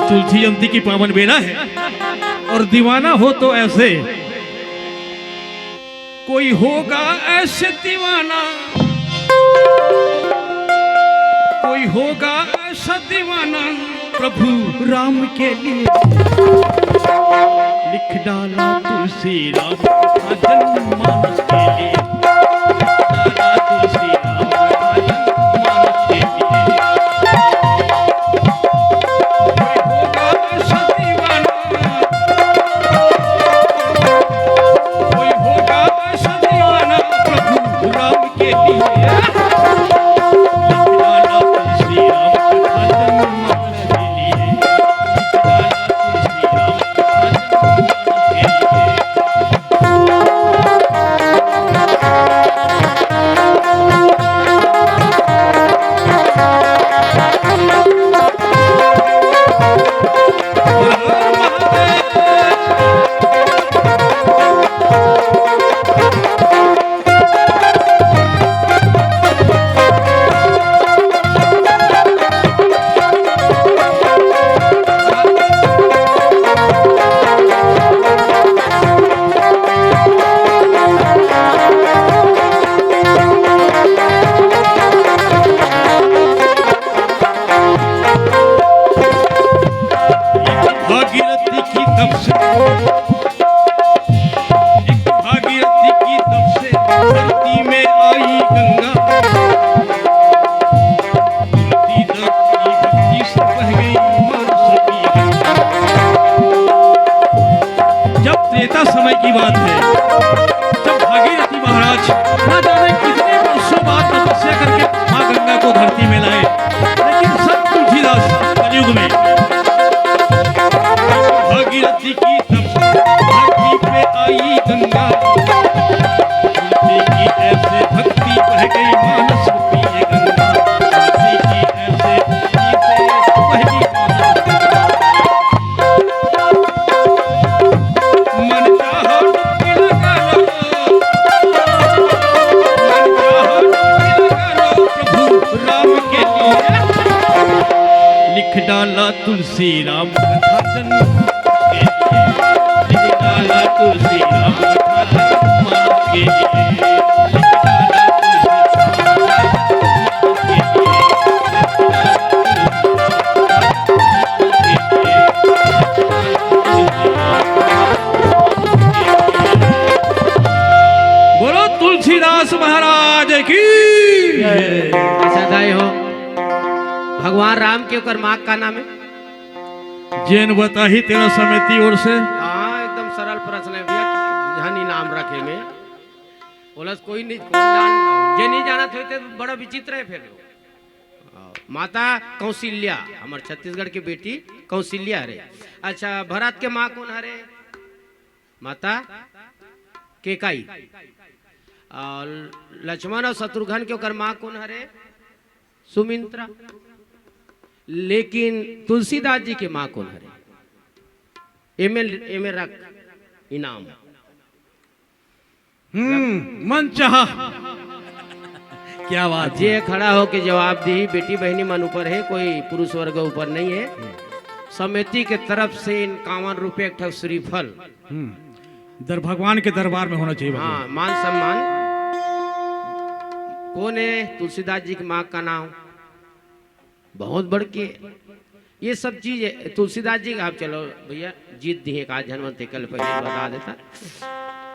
तुलसी जयंती की पावन बेला है और दीवाना हो तो ऐसे कोई होगा ऐसे दीवाना, कोई होगा ऐसा दीवाना प्रभु राम के लिए लिख डाला तुलसी राम का जन्म मानस के लिए, डाला तुलसी राम का जन्म मानस के लिए। समय की बात है जब भागीरथी महाराज न जाने कितने वर्षों बाद तपस्या करके मां गंगा को धरती में लाए, लेकिन संत तुलसीदास कलयुग में भागीरथी की धरती पे आई गंगा, तुलसी की ऐसे भक्ति बह गई मानस रूपी ये गंगा, तुलसी की ऐसे भक्ति से बह गई मानस गंगा। मन चाहा डुबकी लगा लो, मन चाहा डुबकी लगा लो प्रभु राम के लिए, लिख डाला तुलसी राम कथा जन्म के लिए, लिख डाला तुलसी राम कथा जन्म के लिए, लिख डाला तुलसी राम के लिए, बोलो तुलसीदास महाराज की सदाई हो। भगवान राम के ओकर माँ का नाम है? जैन बता ही तेरा समिति ओर से। हाँ एकदम सरल प्रश्न है भैया, जहानी नाम रखे में बोलस कोई नहीं, कौन जान जे नहीं जाना थे तो बड़ा विचित्र है फिर। माता कौशल्या, हमारे छत्तीसगढ़ की बेटी कौशल्या रे। अच्छा, भरत के माँ कौन हरे? माता केकाई। और लक्ष्मण और शत्रुघ्न के ओकर माँ कौन हरे? सुमित्रा। लेकिन तुलसीदास जी के माँ कौन हरे? एमे रख इनाम। मन चाहा। क्या बात जे खड़ा हो के जवाब दी, बेटी बहनी मन ऊपर है, कोई पुरुष वर्ग ऊपर नहीं है। समिति के तरफ से 51 रुपये एक ठो श्रीफल, दर भगवान के दरबार में होना चाहिए। हाँ, मान सम्मान। कौन है? तुलसीदास जी की माँ का नाम बहुत बढ़ के। ये सब चीज तुलसीदास जी का। आप चलो भैया जीत दी एक आज हनुमंत कल पहले बता देता।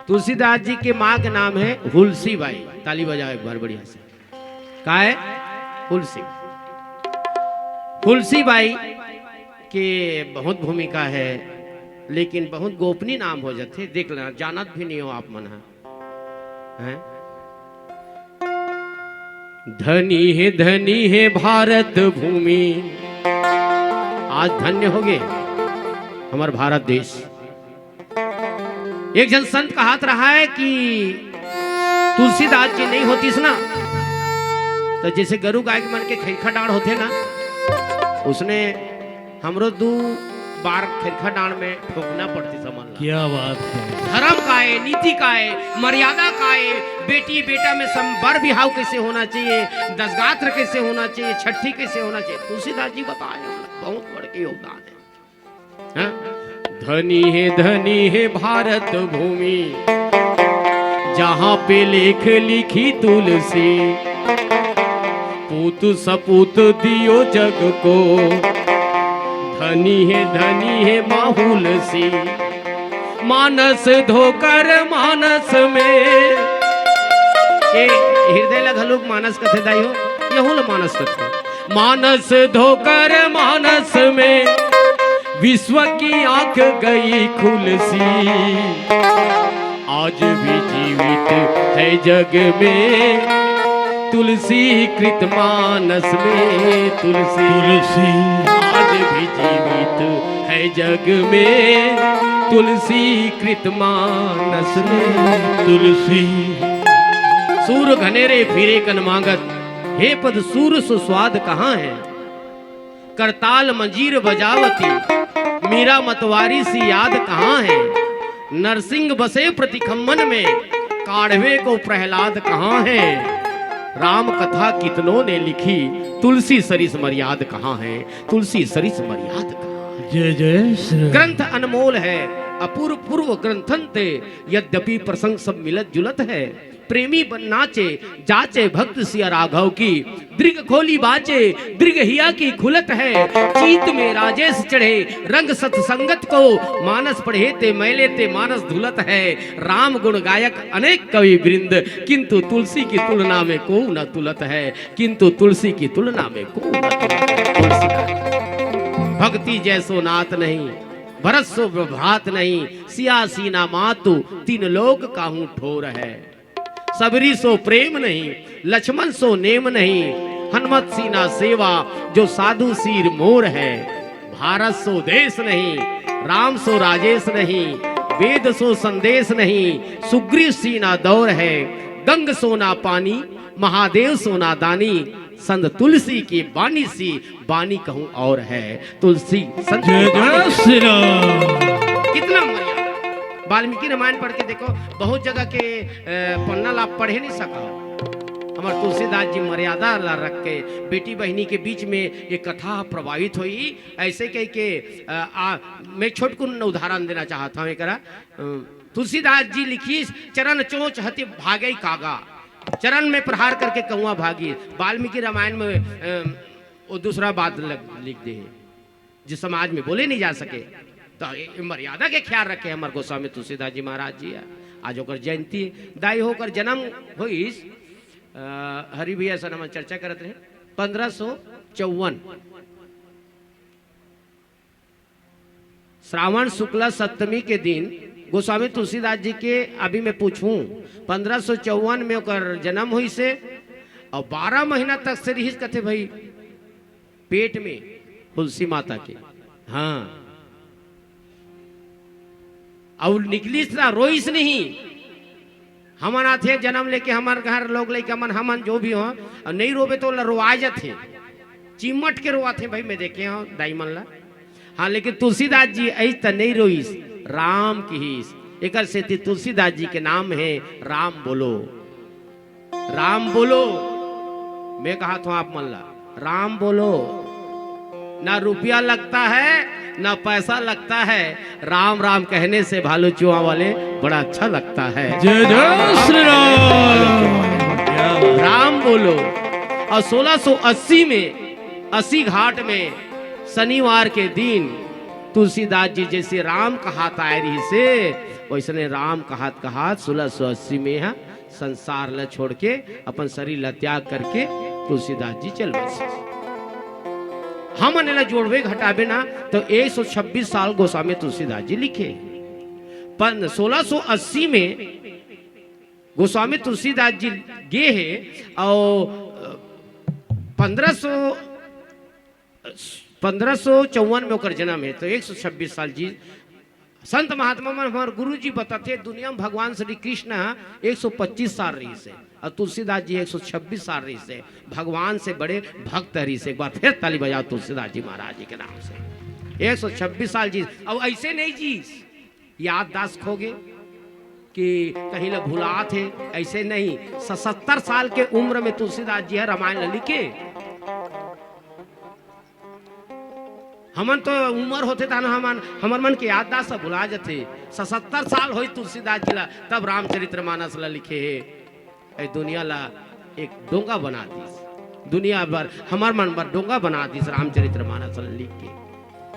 तुलसीदास जी के माँ का नाम है हुलसी बाई। ताली बजाओ एक बार बढ़िया से। का है? हुलसी। हुलसी बाई के बहुत भूमिका है, लेकिन बहुत गोपनीय नाम हो जाते। देख लेना, जानत भी नहीं हो आप मन है। धनी है भारत भूमि। आज धन्य हो गए हमार भारत देश। एक जन संत कहात रहा है कि तुलसीदास जी नहीं होतीस ना, तो जैसे गरु गाय के मन के खेरखा डांड होते ना, उसने हमरो 2 बार खेरखा डांड में ठोकना पड़ती। समझ ला। क्या बात है। धर्म का है, नीति का है, मर्यादा का है। बेटी बेटा में संबर विहाव कैसे होना चाहिए, दसगात्र कैसे होना चाहिए, छठी कैसे होना चाहिए, तुलसीदास जी बताए। बहुत बड़े योगदान है। धनी है भारत भूमि, जहाँ पे लेख लिखी तुलसी। पूत सपूत दियो जग को, धनी है माहुल सी। मानस धोकर मानस में, हृदय लगलुक मानस कथे दाई हो, यहूल मानस कथे। मानस धोकर मानस में, विश्व की आंख गई खुलसी। आज भी जीवित है जग में, तुलसी कृत मानस में। तुलसी आज भी जीवित है जग में, तुलसी कृत मानस में। तुलसी सूर घनेरे फिरे कन मांगत, हे पद सूर सुस्वाद कहाँ है। करताल मंजीर बजावती, मीरा मतवारी सी याद कहाँ है। नरसिंह बसे प्रतिखम्मन में, काढ़वे को प्रहलाद कहाँ है। राम कथा कितनों ने लिखी, तुलसी सरिस मर्याद कहाँ है। तुलसी सरिस मर्याद कहाँ है। जय जय श्री। ग्रंथ अनमोल है, अपूर्व पूर्व ग्रंथंते। यद्यपि प्रसंग सब मिलत जुलत है। प्रेमी बन नाचे, जाचे भक्त सिया राघव की। दृग खोली बाचे, दृग हिया की खुलत है। चीत में राजेश चढ़े, रंग सत्संगत को। मानस पढ़े ते मैले ते मानस धुलत है। राम गुण गायक अनेक कवि वृंद, किंतु तुलसी की तुलना में को न तुलत है। किंतु तुलसी की तुलना में को न तुलत है। भक्ति जैसो नाथ नहीं, भरत सो भात नहीं। सिया सीना मातु, 3 लोक काहू ठोर है। सबरी सो प्रेम नहीं, लक्ष्मण सो नेम नहीं। हनुमत सीना सेवा, जो साधु सीर मोर है। भारत सो देश नहीं, राम सो राजेश नहीं। वेद सो संदेश नहीं, सुग्रीव सीना दौर है। गंग सोना पानी, महादेव सोना दानी। संत तुलसी की बानी सी, बानी कहूं और है। तुलसी संत जय जय श्री राम। कितना मर्यादा। वाल्मीकि रामायण पढ़ के देखो, बहुत जगह के पन्ना लाभ पढ़े नहीं सका। हमारे तुलसीदास जी मर्यादा ला रख के बेटी बहनी के बीच में ये कथा प्रभावित हुई। ऐसे कह के मैं छोटकुन उदाहरण देना चाहता हूँ। एकरा तुलसीदास जी लिखी, चरण चोंच हति भागे कागा। चरण में प्रहार करके कौआ भागी। वाल्मीकि रामायण में वो दूसरा बात लिख दे, जो समाज में बोले नहीं जा सके। तो मर्यादा के ख्याल रखे हमारे गोस्वामी तुलसीदास जी महाराज जी। आज होकर जयंती दाई होकर जन्म हुई। हरि भैया सर हम चर्चा करते रहे। 1554 श्रावण शुक्ला सप्तमी के दिन गोस्वामी तुलसीदास जी के अभी मैं पूछूं 1554 में ओकर जन्म हुई से और 12 महीना तक से रही कथे भाई पेट में तुलसी माता के। हाँ, और निकली ना रोइस नहीं। हमन आते जन्म लेके हमारे घर लोग लेके हमन जो भी हो और नहीं रोबे तो रोआ जाते, चिमट के रोआते भाई, मैं देखे हो दाई मन ला। हाँ, लेकिन तुलसीदास जी ऐसा नहीं रोइस, राम की हिस। एक से तुलसीदास जी के नाम है राम बोलो, राम बोलो। मैं कहा था आप मन ला, राम बोलो, ना रुपया लगता है ना पैसा लगता है, राम राम कहने से भालू चुआ वाले बड़ा अच्छा लगता है। जय जय श्री राम। राम बोलो। और 1680 में 80 घाट में शनिवार के दिन तुलसीदास जी जैसे राम कहा तायरी से वैसने राम कहा 1680 में है संसार ल छोड़ के अपन शरीर ल त्याग करके तुलसीदास जी चल बसे। हम अनेला जोड़वे घटावे ना तो 126 साल गोस्वामी तुलसीदास जी लिखे। पर 1680 में गोस्वामी तुलसीदास जी गे है और 1554 में ओकर जन्म है, तो 126 साल जी। संत महात्मा में हमारे गुरु जी बताते दुनिया में भगवान श्री कृष्ण 125 साल रही से और तुलसीदास जी 126 साल रही से, भगवान से बड़े भक्त रही से। एक बार फिर ताली बजाओ तुलसीदास जी महाराज जी के नाम से। 126 साल जी। अब ऐसे नहीं जी याददाश्त खोगे कि कहीं लोग भुला थे, ऐसे नहीं। 77 साल के उम्र में तुलसीदास जी है रामायण लिखे। हमन तो उम्र होते था ना, हमर मन के याददाश्त सब भुला जाते। 77 साल हो तुलसीदास जी ला तब रामचरितमानस ला लिखे है। दुनिया ला एक डोंगा बना दीस, दुनिया भर हमार मन भर डोंगा बना दीस रामचरितमानस लिख के।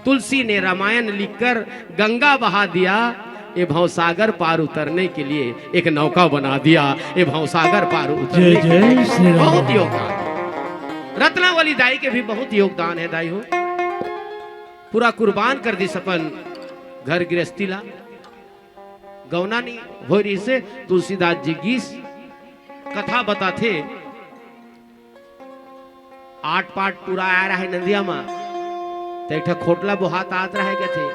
तुलसी ने रामायण लिखकर गंगा बहा दिया, ये भवसागर पार उतरने के लिए एक नौका बना दिया। ये भवसागर पार उतरने के लिए बहुत योगदान। रत्नावली दाई के भी बहुत योगदान है दाई हो। पूरा कुर्बान कर दी सपन घर गृहस्थी ला, गौना नहीं हो रही से तुलसीदास जी गीस कथा बताते। 8 पाठ पूरा आ रहा है नदिया में, तो एक खोटला बुहात आत रहे गए थे,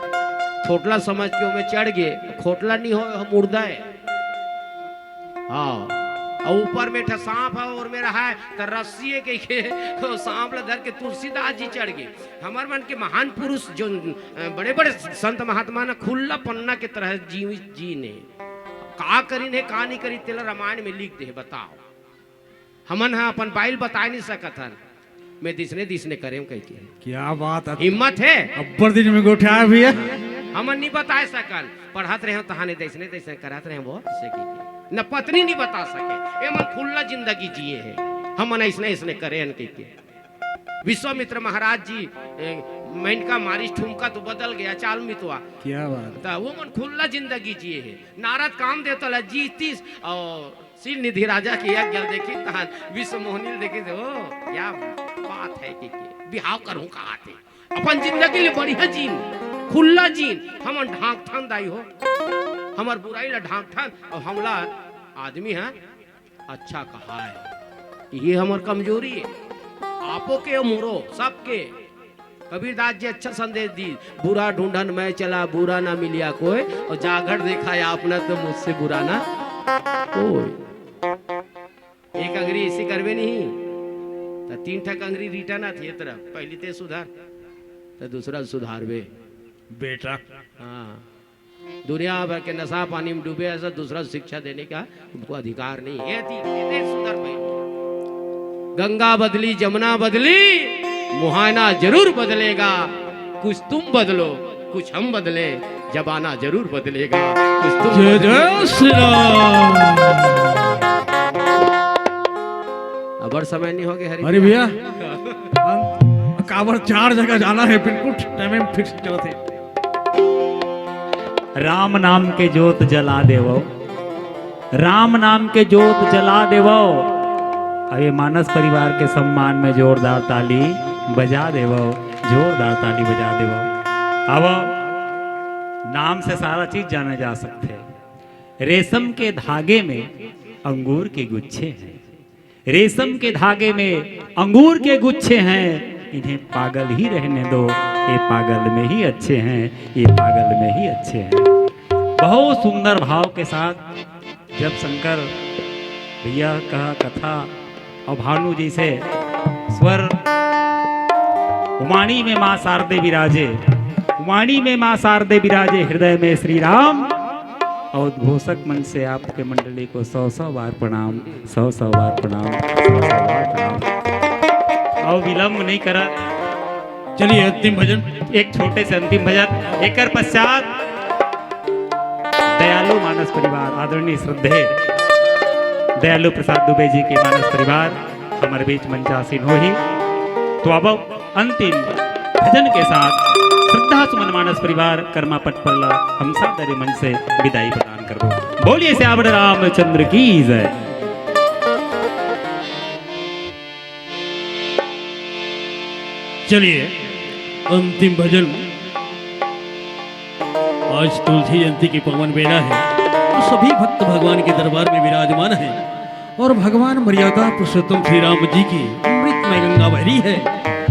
खोटला समझ के उमें चढ़ गए। खोटला नहीं हो मुर्दा है। हाँ, और ऊपर में सांप है और मेरा है तो रस्सी के सांप धर के तुलसीदास जी चढ़ गए। हमारे मन के महान पुरुष जो बड़े बड़े संत महात्मा ने खुला पन्ना के तरह जीवित जी ने का करी ने का नहीं करी तेला रामायण में लिख दे। बताओ हमन है अपन बाइल बता नहीं सकत हन, मैं दिसने करे कह के। क्या बात है, हिम्मत है। अब्बर दिन में गोठा भी है, हमन नहीं बता सकल। पढ़त रहे तहाने देसने करत रहे वो न पत्नी नहीं बता सके। मन खुला जिंदगी जिए है, हम ऐसने करे के। विश्वामित्र महाराज जी मेनका मारिश ठुमका तो बदल गया चाल मितवा। क्या बात है, वो मन खुला जिंदगी जिए है। नारद काम देता ला जीतीस और श्री निधि राजा की यज्ञ देखी तहान विश्व मोहनी देखे थे। ओ क्या बात है कि बिहाव करूं कहा थे। अपन जिंदगी ले बढ़िया जीन, खुला जीन। हम ढांक ठान दाई हो, हमार बुराई ला ढांक ठान और हमला आदमी है अच्छा कहा है। ये हमार कमजोरी है, आपो के मोरो सबके। कबीरदास जी अच्छा संदेश दी, बुरा ढूंढन मैं चला बुरा ना मिलिया कोई, और जागड़ देखा या अपना तो मुझसे बुरा ना कोई। एक अंगरी इसी करवे नहीं तो 3 ठक अंगरी रिटर्न आती है तरफ। पहली ते सुधार तो दूसरा सुधारवे बेटा। हाँ, दुनिया भर के नशा पानी में डूबे ऐसा दूसरा शिक्षा देने का उनको अधिकार नहीं है। सुधर पाई। गंगा बदली जमुना बदली, मुहाना जरूर बदलेगा। कुछ तुम बदलो कुछ हम बदले, जमाना जरूर बदलेगा। कुछ तुम जय जय श्री राम। अब समय नहीं हो गया। अरे भैया काबर 4 जगह जाना है, बिल्कुल टाइम फिक्स चलते। राम नाम के जोत जला देवो, राम नाम के जोत जला देवो। अरे मानस परिवार के सम्मान में जोरदार ताली बजा देवो, जोरदार ताली बजा देवो। अब नाम से सारा चीज जाना जा सकते है। रेशम के धागे में अंगूर के गुच्छे हैं, रेशम के धागे में अंगूर के गुच्छे हैं। इन्हें पागल ही रहने दो, ये पागल में ही अच्छे हैं, ये पागल में ही अच्छे हैं। बहुत सुंदर भाव के साथ जब शंकर भैया का कथा और भानु जी से स्वर उमाणी में मां शारदे विराजे, उमाणी में मां शारदे विराजे, हृदय में श्री राम, और उद्घोषक मन से आपके मंडली को 100 बार प्रणाम, 100 बार प्रणाम, 100 बार प्रणाम। और विलंब नहीं करा, चलिए अंतिम भजन, एक छोटे से अंतिम भजन। एक पश्चात दयालु मानस परिवार, आदरणीय श्रद्धेय दयालु प्रसाद दुबे जी के मानस परिवार हमारे बीच मंचासीन हो ही, तो अब अंतिम भजन के साथ श्रद्धा सुमन मानस परिवार कर्मा पट पल्ला हम सादर मन से विदाई प्रदान करो। बोलिए श्यामल रामचंद्र की जय। चलिए अंतिम भजन। आज तुलसी जयंती की पावन बेला है, तो सभी भक्त भगवान के दरबार में विराजमान हैं और भगवान मर्यादा पुरुषोत्तम श्री राम जी की अमृतमय गंगा बह रही है।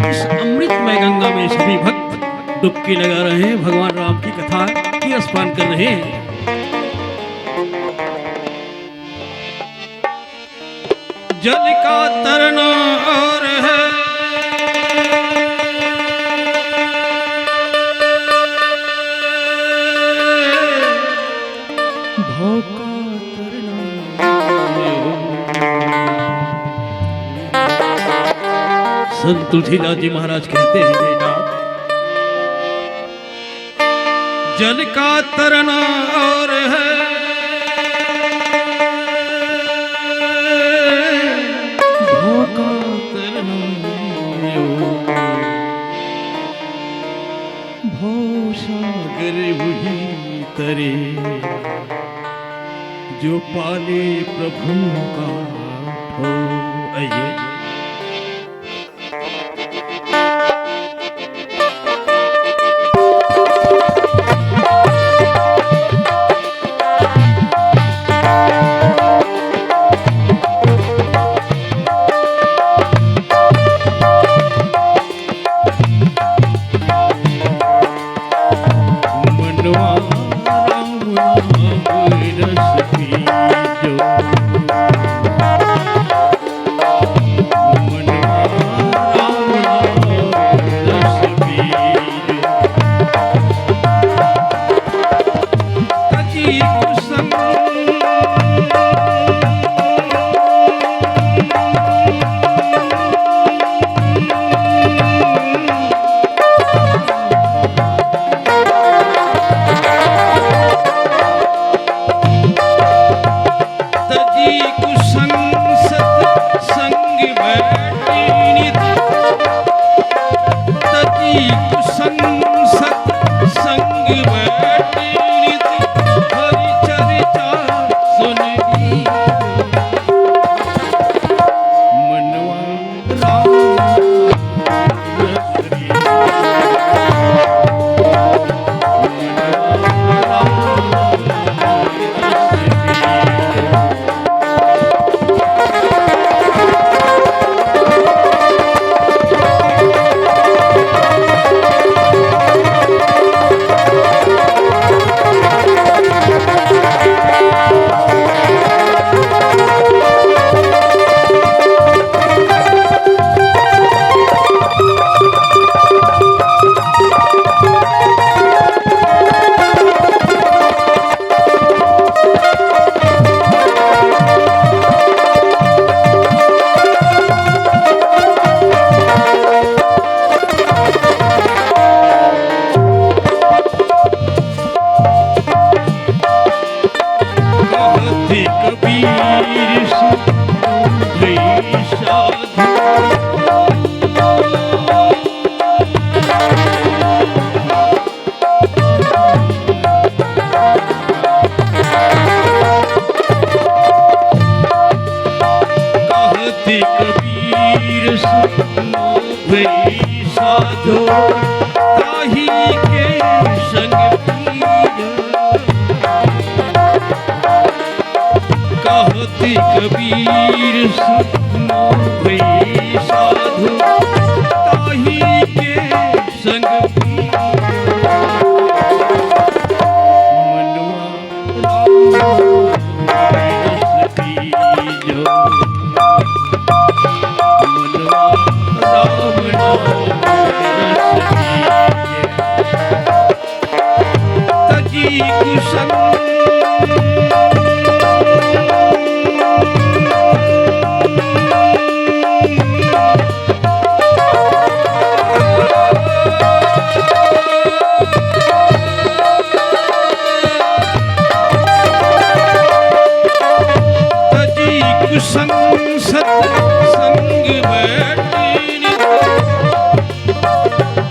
इस अमृतमय गंगा में सभी भक्त डुबकी लगा रहे हैं, भगवान राम की कथा की स्नान कर रहे हैं। जल का तरना और है भाव का तरना, संत तुलसीदास जी महाराज कहते हैं बेटा, जल का तरना और है भाव का तरना, भाव सागर वही तरे जो पाले प्रभु का ठो। आइए साधो ताही के संग कहती कबीर सुनो भई साधु ताही कुशल संसत संग बैठी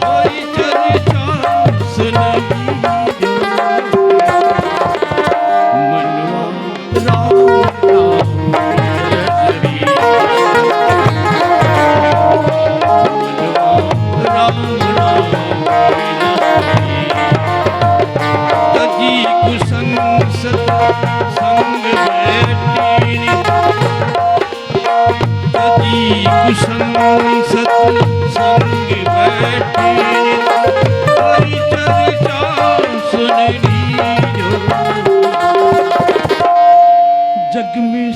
हरि चर्चा सुनबी मनवा राम हरि तजी कुसंसत संग बैठी कुसंसत संग बैठी हरि चर्चा सुननी जो जग में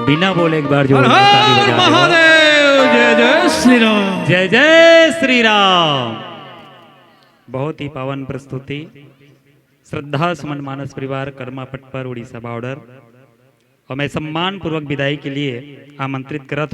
बिना बोले एक बार जोर महादेव जय जय श्री राम जय जय श्री राम। बहुत ही पावन प्रस्तुति श्रद्धा सुमन मानस परिवार कर्मा पट पर उड़ीसा बॉर्डर और मैं सम्मान पूर्वक विदाई के लिए आमंत्रित करत